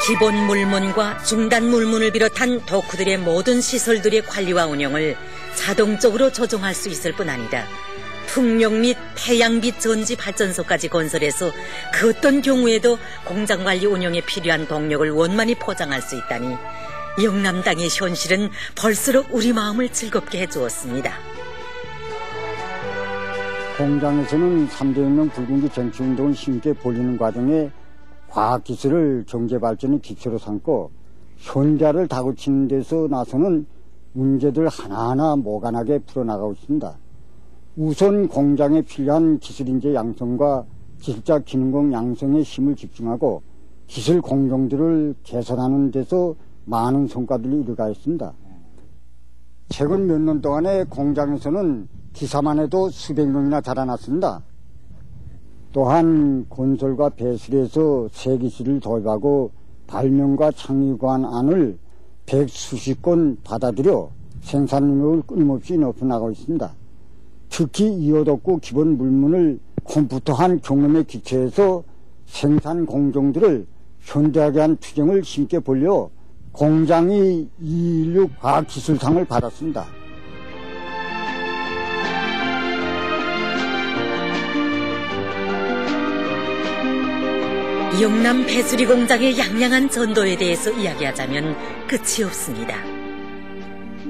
기본 물문과 중단 물문을 비롯한 덕후들의 모든 시설들의 관리와 운영을 자동적으로 조정할 수 있을 뿐 아니라 풍력 및 태양빛 전지 발전소까지 건설해서 그 어떤 경우에도 공장 관리 운영에 필요한 동력을 원만히 포장할 수 있다니 영남 땅의 현실은 벌수록 우리 마음을 즐겁게 해주었습니다. 공장에서는 3대혁명 붉은기 쟁취운동을 힘있게 벌이는 과정에 과학기술을 경제발전의 기초로 삼고 현대화를 다그치는 데서 나서는 문제들 하나하나 모간하게 풀어나가고 있습니다. 우선 공장에 필요한 기술인재 양성과 기술자 기능공 양성에 힘을 집중하고 기술 공정들을 개선하는 데서 많은 성과들이 이루어가있습니다. 최근 몇 년 동안에 공장에서는 기사만 해도 수백 명이나 자라났습니다. 또한 건설과 배수리에서 새 기술을 도입하고 발명과 창의관안을 100수십 건 받아들여 생산 능력을 끊임없이 높여나가고 있습니다. 특히 2호 덕후 기본 물문을 컴퓨터한 경험에 기초해서 생산 공정들을 현대하게 한 투쟁을 힘있게 벌려 공장이 216 과학기술상을 받았습니다. 영남 배수리 공장의 양양한 전도에 대해서 이야기하자면 끝이 없습니다.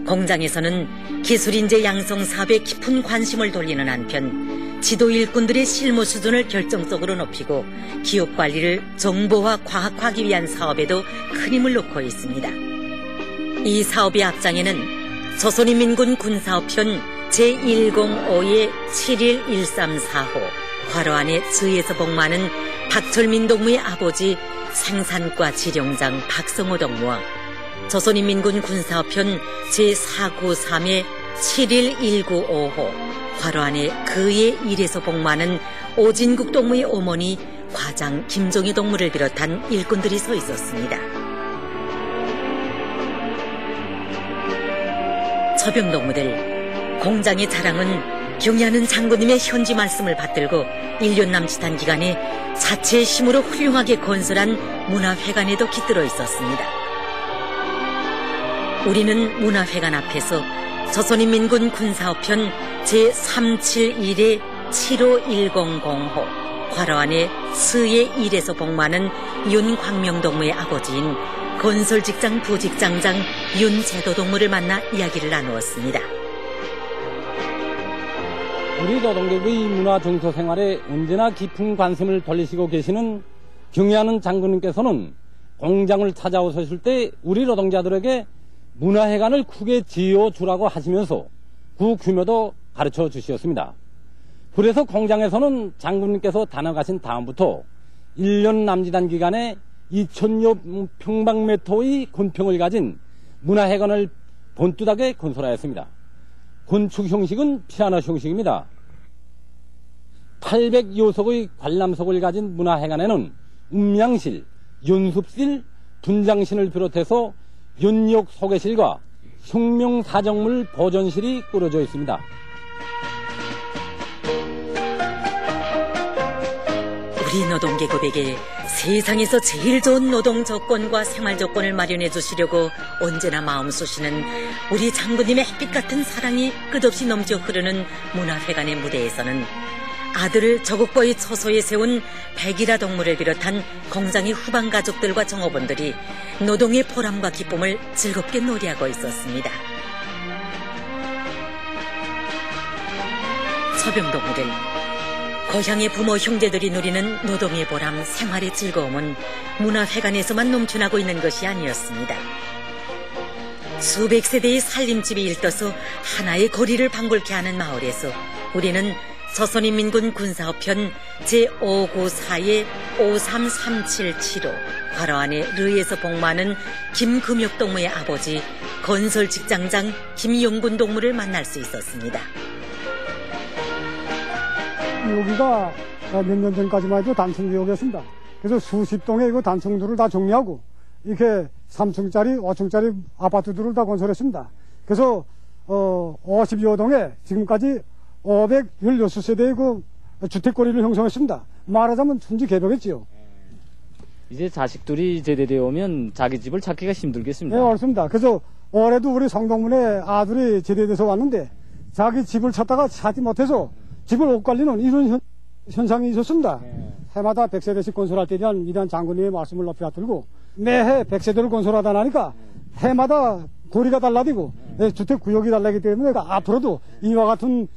공장에서는 기술인재 양성 사업에 깊은 관심을 돌리는 한편 지도 일꾼들의 실무 수준을 결정적으로 높이고 기업 관리를 정보화 과학화하기 위한 사업에도 큰 힘을 놓고 있습니다. 이 사업의 앞장에는 조선인민군 군사업편 제105의 71134호 괄호 안에 주에서 복무하는 박철민 동무의 아버지 생산과 지령장 박성호 동무와 조선인민군 군사편 제493의 71195호 괄호 안에 그의 일에서 복무하는 오진국 동무의 어머니 과장 김종희 동무를 비롯한 일꾼들이 서 있었습니다. 처병 동무들, 공장의 자랑은 경의하는 장군님의 현지 말씀을 받들고 1년 남짓한 기간에 자체의 힘으로 훌륭하게 건설한 문화회관에도 깃들어 있었습니다. 우리는 문화회관 앞에서 조선인민군 군사우편 제371의 75100호 괄호안에 스의 일에서 복무하는 윤광명동무의 아버지인 건설직장 부직장장 윤제도동무를 만나 이야기를 나누었습니다. 우리 노동계의 문화 정서 생활에 언제나 깊은 관심을 돌리시고 계시는 경의하는 장군님께서는 공장을 찾아오셨을 때 우리 노동자들에게 문화회관을 크게 지어주라고 하시면서 그 규모도 가르쳐 주셨습니다. 그래서 공장에서는 장군님께서 다녀가신 다음부터 1년 남짓한 기간에 2000여 평방미터의 건평을 가진 문화회관을 본뚜하게 건설하였습니다. 건축 형식은 피아노 형식입니다. 800여 석의 관람석을 가진 문화회관에는 음향실, 연습실, 분장실을 비롯해서 연역 소개실과 혁명사정물 보존실이 꾸려져 있습니다. 우리 노동계급에게 세상에서 제일 좋은 노동 조건과 생활 조건을 마련해 주시려고 언제나 마음 쏘시는 우리 장군님의 햇빛 같은 사랑이 끝없이 넘쳐 흐르는 문화회관의 무대에서는 아들을 저국보의 처소에 세운 백이라 동무를 비롯한 공장의 후방 가족들과 정업원들이 노동의 보람과 기쁨을 즐겁게 놀이하고 있었습니다. 서병동무들, 고향의 부모 형제들이 누리는 노동의 보람, 생활의 즐거움은 문화회관에서만 넘쳐나고 있는 것이 아니었습니다. 수백 세대의 살림집이 일떠서 하나의 거리를 방불케 하는 마을에서 우리는 조선인민군 군사우편 제594의 53377호 괄호안에 르에서 복무하는 김금혁동무의 아버지 건설직장장 김용군 동무를 만날 수 있었습니다. 여기가 몇 년 전까지만 해도 단층지역이었습니다. 그래서 수십 동의 이거 단층들을 다 정리하고 이렇게 3층짜리, 5층짜리 아파트들을 다 건설했습니다. 그래서 50여 동에 지금까지 516세대의 그 주택거리를 형성했습니다. 말하자면 천지개벽했지요. 이제 자식들이 제대되어 오면 자기 집을 찾기가 힘들겠습니다. 네, 어렵습니다. 그래서 올해도 우리 성동문에 아들이 제대돼서 왔는데 자기 집을 찾다가 찾지 못해서 집을 못 관리는 이런 현상이 있었습니다. 해마다 100세대씩 건설할 때 대한 위대한 장군님의 말씀을 높이 들고 매해 100세대를 건설하다 나니까 해마다 거리가 달라지고 주택구역이 달라지기 때문에 앞으로도 이와 같은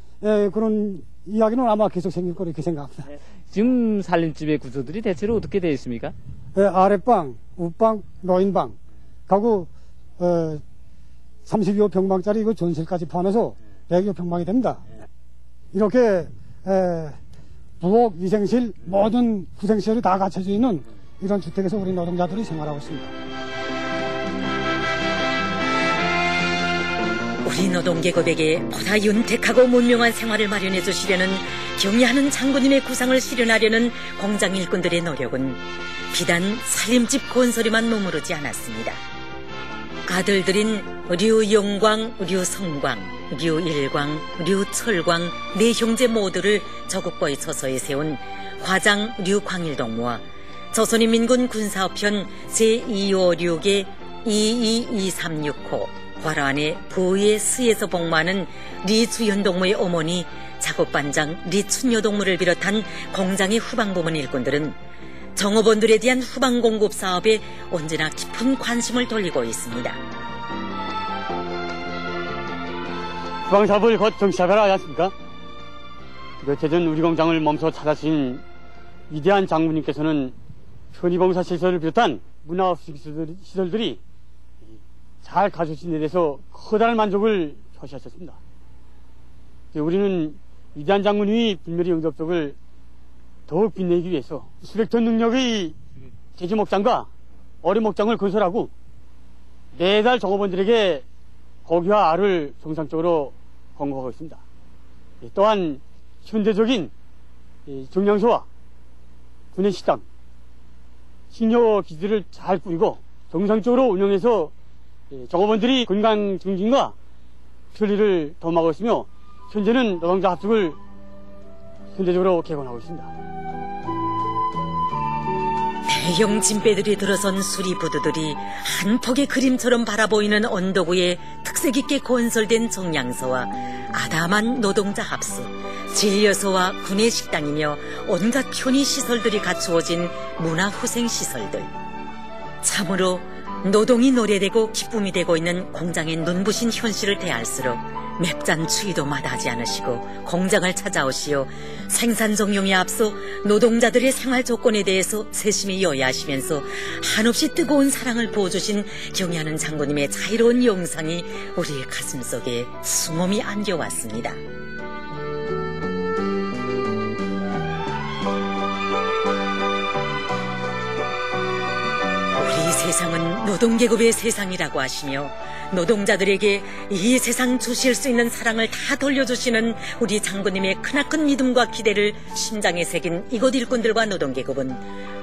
그런 이야기는 아마 계속 생길 거로 이렇게 생각합니다. 지금 살림집의 구조들이 대체로 어떻게 되어 있습니까? 아랫방, 윗방, 노인방 가구 30여 평방짜리 그 전실까지 포함해서 100여 평방이 됩니다. 이렇게 부엌, 위생실, 모든 후생시설이 다 갖춰져 있는 이런 주택에서 우리 노동자들이 생활하고 있습니다. 우리 노동계급에게 보다 윤택하고 문명한 생활을 마련해 주시려는 경의하는 장군님의 구상을 실현하려는 공장 일꾼들의 노력은 비단 살림집 건설에만 머무르지 않았습니다. 아들들인 류영광, 류성광, 류일광, 류철광 네 형제 모두를 저국보의 처소에 세운 과장 류광일동무와 조선인민군 군사우편 제256의 22236호 괄호안에 부의 스에서 복무하는 리주현동무의 어머니 작업반장 리춘여동무를 비롯한 공장의 후방부문 일꾼들은 정업원들에 대한 후방 공급 사업에 언제나 깊은 관심을 돌리고 있습니다. 후방 사업을 곧 정시하라 하지 않습니까? 며칠 전 우리 공장을 몸소 찾아주신 위대한 장군님께서는 편의봉사 시설을 비롯한 문화 시설들이 잘 갖춰진 데 대해서 커다란 만족을 표시하셨습니다. 우리는 위대한 장군님이 불멸의 영접적을 더욱 빛내기 위해서 수백 톤 능력의 제주 목장과 어리 목장을 건설하고 매달 종업원들에게 고기와 알을 정상적으로 공급하고 있습니다. 또한 현대적인 정량소와 구내식당, 식료 기지를 잘 꾸리고 정상적으로 운영해서 종업원들이 건강 증진과 편리를 도모하고 있으며 현재는 노동자 합숙을 현대적으로 개관하고 있습니다. 대형 짐배들이 들어선 수리부두들이 한 폭의 그림처럼 바라보이는 언덕 위에 특색 있게 건설된 정량소와 아담한 노동자 합숙, 진료소와 구내식당이며 온갖 편의시설들이 갖추어진 문화후생시설들. 참으로 노동이 노래되고 기쁨이 되고 있는 공장의 눈부신 현실을 대할수록 맵잔 추위도 마다하지 않으시고 공장을 찾아오시어 생산 종용에 앞서 노동자들의 생활 조건에 대해서 세심히 여야하시면서 한없이 뜨거운 사랑을 부어주신 경애하는 장군님의 자유로운 영상이 우리의 가슴속에 숨엄히 안겨왔습니다. 우리 세상은 노동계급의 세상이라고 하시며 노동자들에게 이 세상 주실 수 있는 사랑을 다 돌려주시는 우리 장군님의 크나큰 믿음과 기대를 심장에 새긴 이곳 일꾼들과 노동계급은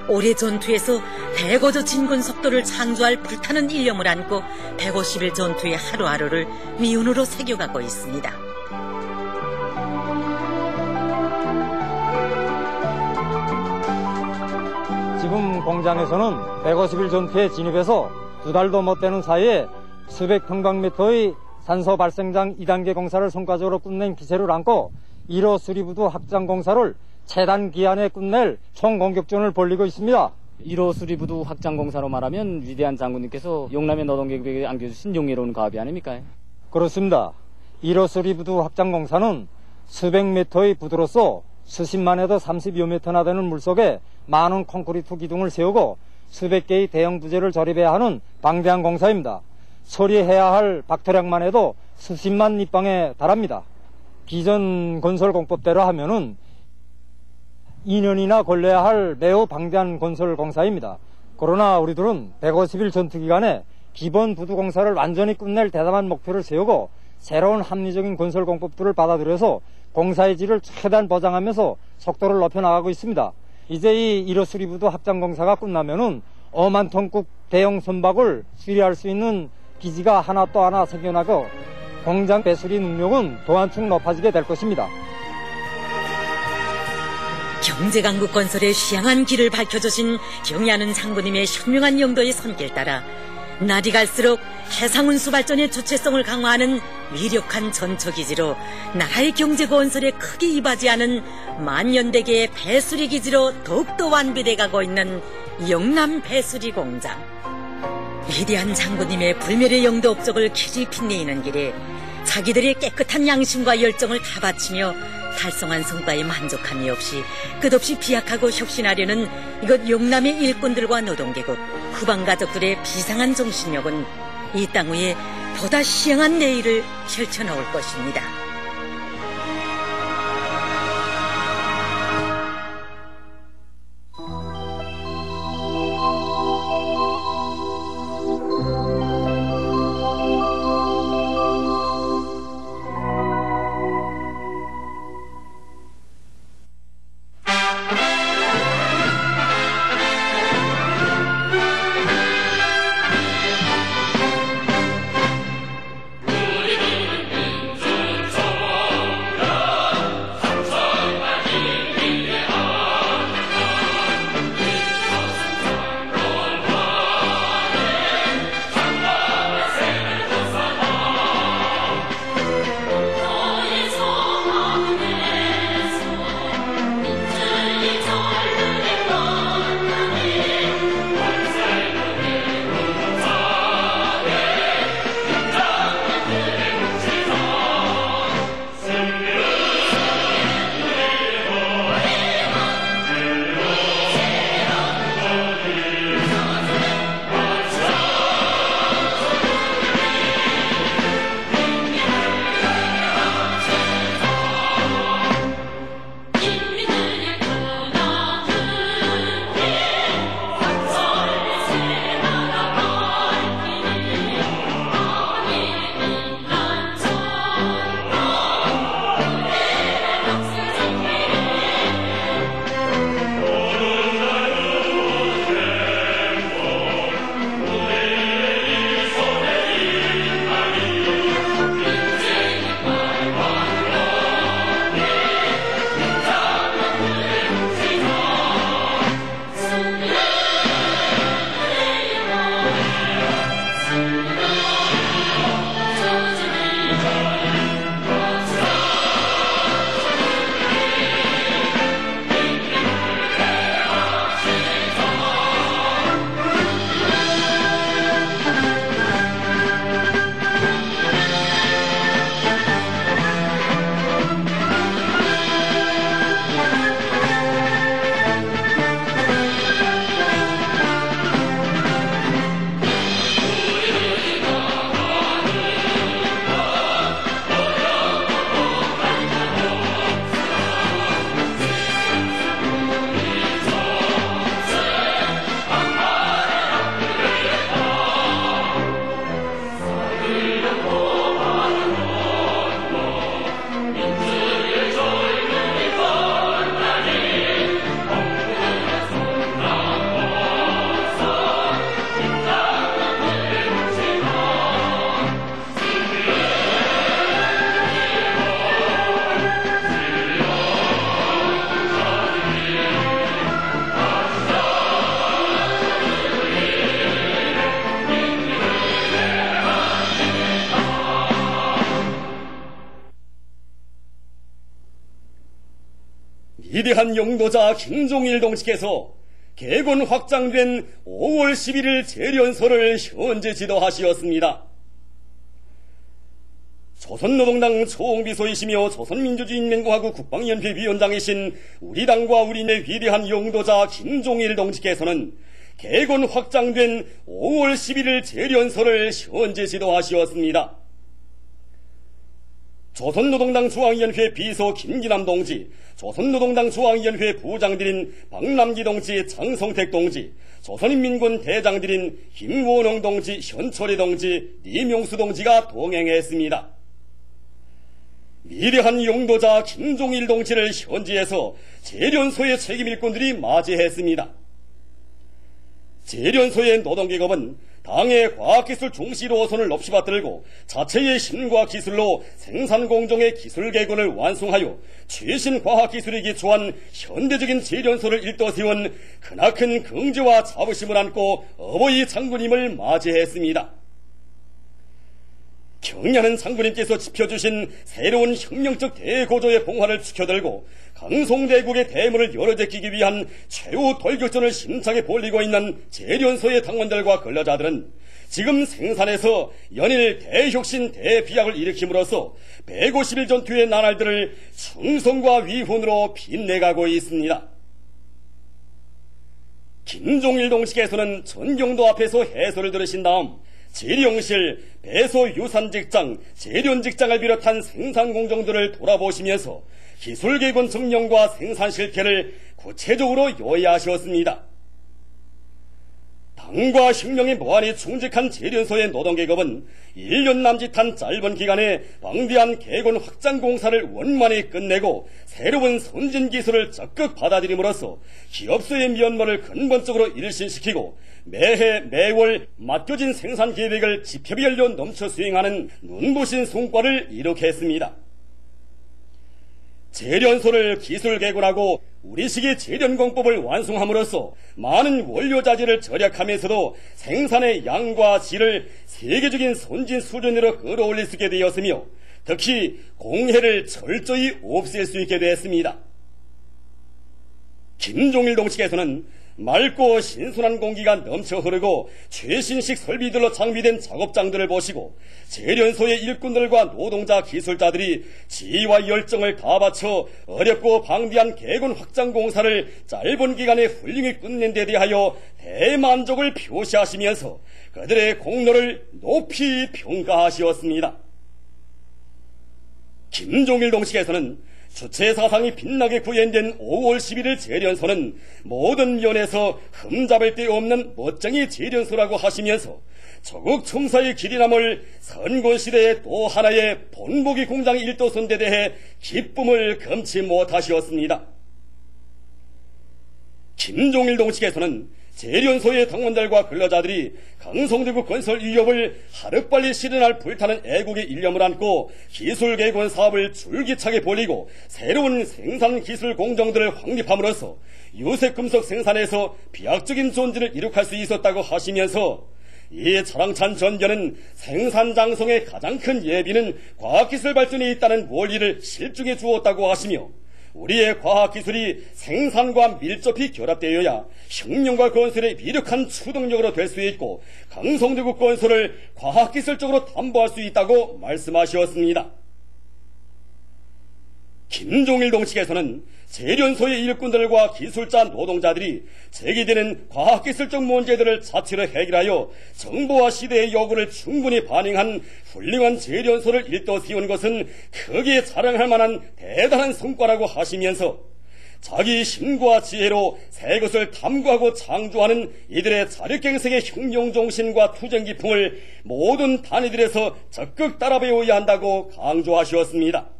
올해 전투에서 150조 진군 속도를 창조할 불타는 일념을 안고 150일 전투의 하루하루를 미운으로 새겨가고 있습니다. 지금 공장에서는 150일 전투에 진입해서 2달도 못 되는 사이에 수백 평방미터의 산소 발생장 2단계 공사를 성과적으로 끝낸 기세를 안고 1호 수리부두 확장 공사를 최단 기한에 끝낼 총공격전을 벌이고 있습니다. 1호 수리부두 확장 공사로 말하면 위대한 장군님께서 용남의 노동계급에게 안겨주신 용예로운 가업이 아닙니까? 그렇습니다. 1호 수리부두 확장 공사는 수백 미터의 부두로서 수십만 해도 30여 미터나 되는 물속에 많은 콘크리트 기둥을 세우고 수백 개의 대형 부재를 조립해야 하는 방대한 공사입니다. 처리해야 할 박토량만 해도 수십만立方에 달합니다. 기존 건설 공법대로 하면은 2년이나 걸려야 할 매우 방대한 건설 공사입니다. 그러나 우리들은 150일 전투 기간에 기본 부두 공사를 완전히 끝낼 대담한 목표를 세우고 새로운 합리적인 건설 공법들을 받아들여서 공사의 질을 최대한 보장하면서 속도를 높여 나가고 있습니다. 이제 이 1호 수리부두 확장 공사가 끝나면은 5만 톤급 대형 선박을 수리할 수 있는 기지가 하나 또 하나 생겨나고 공장 배수리 능력은 더 한층 높아지게 될 것입니다. 경제강국 건설의 휘황한 길을 밝혀주신 경애하는 장군님의 현명한 영도의 손길 따라 날이 갈수록 해상운수 발전의 주체성을 강화하는 위력한 전처기지로 나라의 경제 건설에 크게 이바지하는 만년대계의 배수리 기지로 더욱더 완비돼 가고 있는 영남 배수리 공장. 위대한 장군님의 불멸의 영도 업적을 길이 빛내이는 길에 자기들의 깨끗한 양심과 열정을 다 바치며 달성한 성과에 만족함이 없이 끝없이 비약하고 혁신하려는 이곳 영남의 일꾼들과 노동계급, 후방가족들의 비상한 정신력은 이 땅 위에 보다 희영한 내일을 펼쳐놓을 것입니다. 우리는 민주적 위대한 영도자 김종일 동지께서 개건 확장된 5월 11일 재련소를 현재 지도하시었습니다. 조선노동당 총비서이시며 조선민주주의인민공화국 국방위원회 위원장이신 우리 당과 우리네 위대한 영도자 김종일 동지께서는 개건 확장된 5월 11일 재련소를 현재 지도하시었습니다. 조선노동당 중앙위원회 비서 김기남 동지, 조선노동당 중앙위원회 부장들인 박남기 동지, 장성택 동지, 조선인민군 대장들인 김원홍 동지, 현철이 동지, 이명수 동지가 동행했습니다. 위대한 용도자 김종일 동지를 현지에서 재련소의 책임일꾼들이 맞이했습니다. 재련소의 노동계급은 당의 과학기술 중시 노선을 높이 받들고 자체의 힘과 기술로 생산공정의 기술개군을 완성하여 최신 과학기술에 기초한 현대적인 재련소를 일떠세운 크나큰 긍지와 자부심을 안고 어버이 장군님을 맞이했습니다. 경냐는 장군님께서 지펴주신 새로운 혁명적 대고조의 봉화를 지켜들고 강송대국의 대문을 열어제끼기 위한 최후 돌격전을 심차게 벌이고 있는 재련소의 당원들과 근로자들은 지금 생산에서 연일 대혁신 대비약을 일으킴으로써 150일 전투의 나날들을 충성과 위훈으로 빛내가고 있습니다. 김종일 동지께서는 전경도 앞에서 해설을 들으신 다음 재령실, 배소 유산직장, 재련직장을 비롯한 생산공정들을 돌아보시면서 기술개군 정령과 생산 실태를 구체적으로 요약하셨습니다. 당과 혁명에 무한히 충직한 재련소의 노동계급은 1년 남짓한 짧은 기간에 방대한 개건 확장 공사를 원만히 끝내고 새로운 선진기술을 적극 받아들임으로써 기업소의 면모를 근본적으로 일신시키고 매해 매월 맡겨진 생산 계획을 지표별로 넘쳐 수행하는 눈부신 성과를 이룩했습니다. 재련소를 기술개군하고 우리식의 재련공법을 완성함으로써 많은 원료자재를 절약하면서도 생산의 양과 질을 세계적인 선진 수준으로 끌어올릴 수 있게 되었으며 특히 공해를 철저히 없앨 수 있게 되었습니다. 김종일 동지께서는 맑고 신선한 공기가 넘쳐 흐르고 최신식 설비들로 장비된 작업장들을 보시고 재련소의 일꾼들과 노동자 기술자들이 지혜와 열정을 다 바쳐 어렵고 방대한 개건 확장 공사를 짧은 기간에 훌륭히 끝낸 데 대하여 대만족을 표시하시면서 그들의 공로를 높이 평가하시었습니다. 김종일 동지께서는 주체 사상이 빛나게 구현된 5월 11일 재련소는 모든 면에서 흠잡을 데 없는 멋쟁이 재련소라고 하시면서 조국 청사의 길이 남을 선군시대의 또 하나의 본보기 공장 일도선에 대해 기쁨을 금치 못하시었습니다. 김종일 동지께서는 재련소의 당원들과 근로자들이 강성대국 건설 위협을 하루빨리 실현할 불타는 애국의 일념을 안고 기술개군 사업을 줄기차게 벌이고 새로운 생산기술 공정들을 확립함으로써 유색금속 생산에서 비약적인 존재를 이룩할 수 있었다고 하시면서 이 자랑찬 전견은 생산 장성의 가장 큰 예비는 과학기술 발전에 있다는 원리를 실증해 주었다고 하시며 우리의 과학기술이 생산과 밀접히 결합되어야 혁명과 건설의 미력한 추동력으로 될 수 있고 강성대국 건설을 과학기술적으로 담보할 수 있다고 말씀하셨습니다. 김종일 동지께서는 재련소의 일꾼들과 기술자 노동자들이 제기되는 과학기술적 문제들을 자체로 해결하여 정보와 시대의 요구를 충분히 반영한 훌륭한 재련소를 일떠세운 것은 크게 자랑할 만한 대단한 성과라고 하시면서 자기 힘과 지혜로 새 것을 탐구하고 창조하는 이들의 자력갱생의 혁명정신과 투쟁기풍을 모든 단위들에서 적극 따라 배워야 한다고 강조하셨습니다.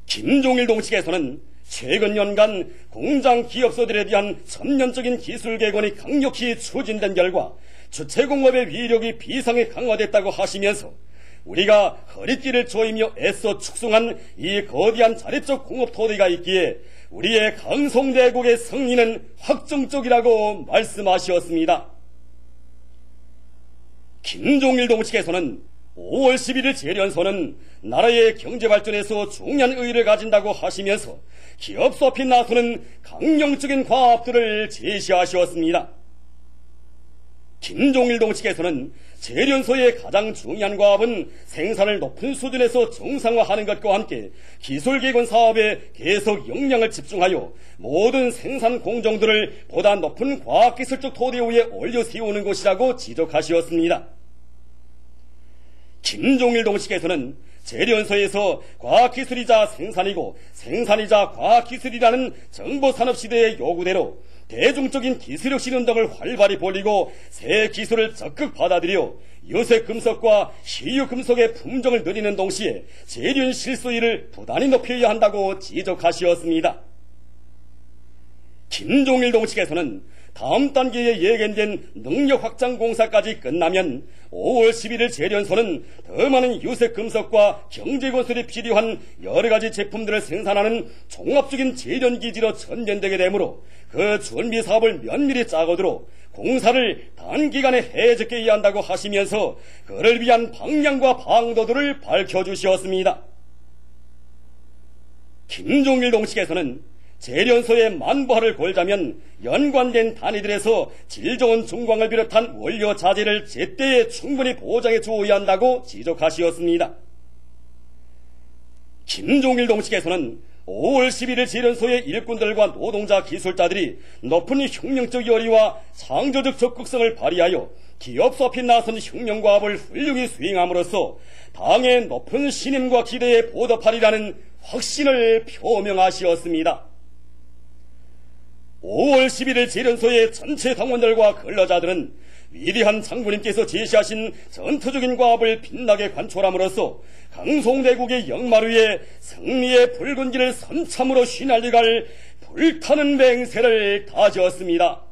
김종일 동지께서는 최근 연간 공장 기업소들에 대한 전면적인 기술 개건이 강력히 추진된 결과 주체공업의 위력이 비상에 강화됐다고 하시면서 우리가 허리띠를 조이며 애써 축성한 이 거대한 자립적 공업 토대가 있기에 우리의 강성대국의 승리는 확정적이라고 말씀하셨습니다. 김종일 동지께서는 5월 11일 재련소는 나라의 경제발전에서 중요한 의의를 가진다고 하시면서 기업 소핀 나서는 강령적인 과업들을 제시하셨습니다. 김종일동 측에서는 재련소의 가장 중요한 과업은 생산을 높은 수준에서 정상화하는 것과 함께 기술개건 사업에 계속 역량을 집중하여 모든 생산 공정들을 보다 높은 과학기술적 토대 위에 올려 세우는 것이라고 지적하셨습니다. 김종일동 측에서는 재련소에서 과학기술이자 생산이고 생산이자 과학기술이라는 정보산업시대의 요구대로 대중적인 기술혁신 운동을 활발히 벌이고 새 기술을 적극 받아들여 유색금속과 희유금속의 품종을 늘리는 동시에 재련 실소율을 부단히 높여야 한다고 지적하셨습니다. 김종일동 측에서는 다음 단계에 예견된 능력 확장 공사까지 끝나면 5월 11일 재련소는 더 많은 유색금속과 경제건설이 필요한 여러가지 제품들을 생산하는 종합적인 재련기지로 전전되게 되므로 그 준비 사업을 면밀히 짜고도록 공사를 단기간에 해적해야 한다고 하시면서 그를 위한 방향과 방도들을 밝혀주셨습니다. 김종일동 측에서는 재련소의 만부화를 걸자면 연관된 단위들에서 질 좋은 중광을 비롯한 원료 자재를 제때에 충분히 보장해 주어야 한다고 지적하셨습니다. 김종일동 측에서는 5월 11일 재련소의 일꾼들과 노동자 기술자들이 높은 혁명적 열의와 창조적 적극성을 발휘하여 기업 소핀 나선 혁명과업을 훌륭히 수행함으로써 당의 높은 신임과 기대에 보답하리라는 확신을 표명하시었습니다. 5월 11일 재련소의 전체 당원들과 근로자들은 위대한 장군님께서 제시하신 전투적인 과업을 빛나게 관철함으로써 강송대국의 역마루 위에 승리의 붉은 길을 선참으로 휘날려갈 불타는 맹세를 다졌습니다.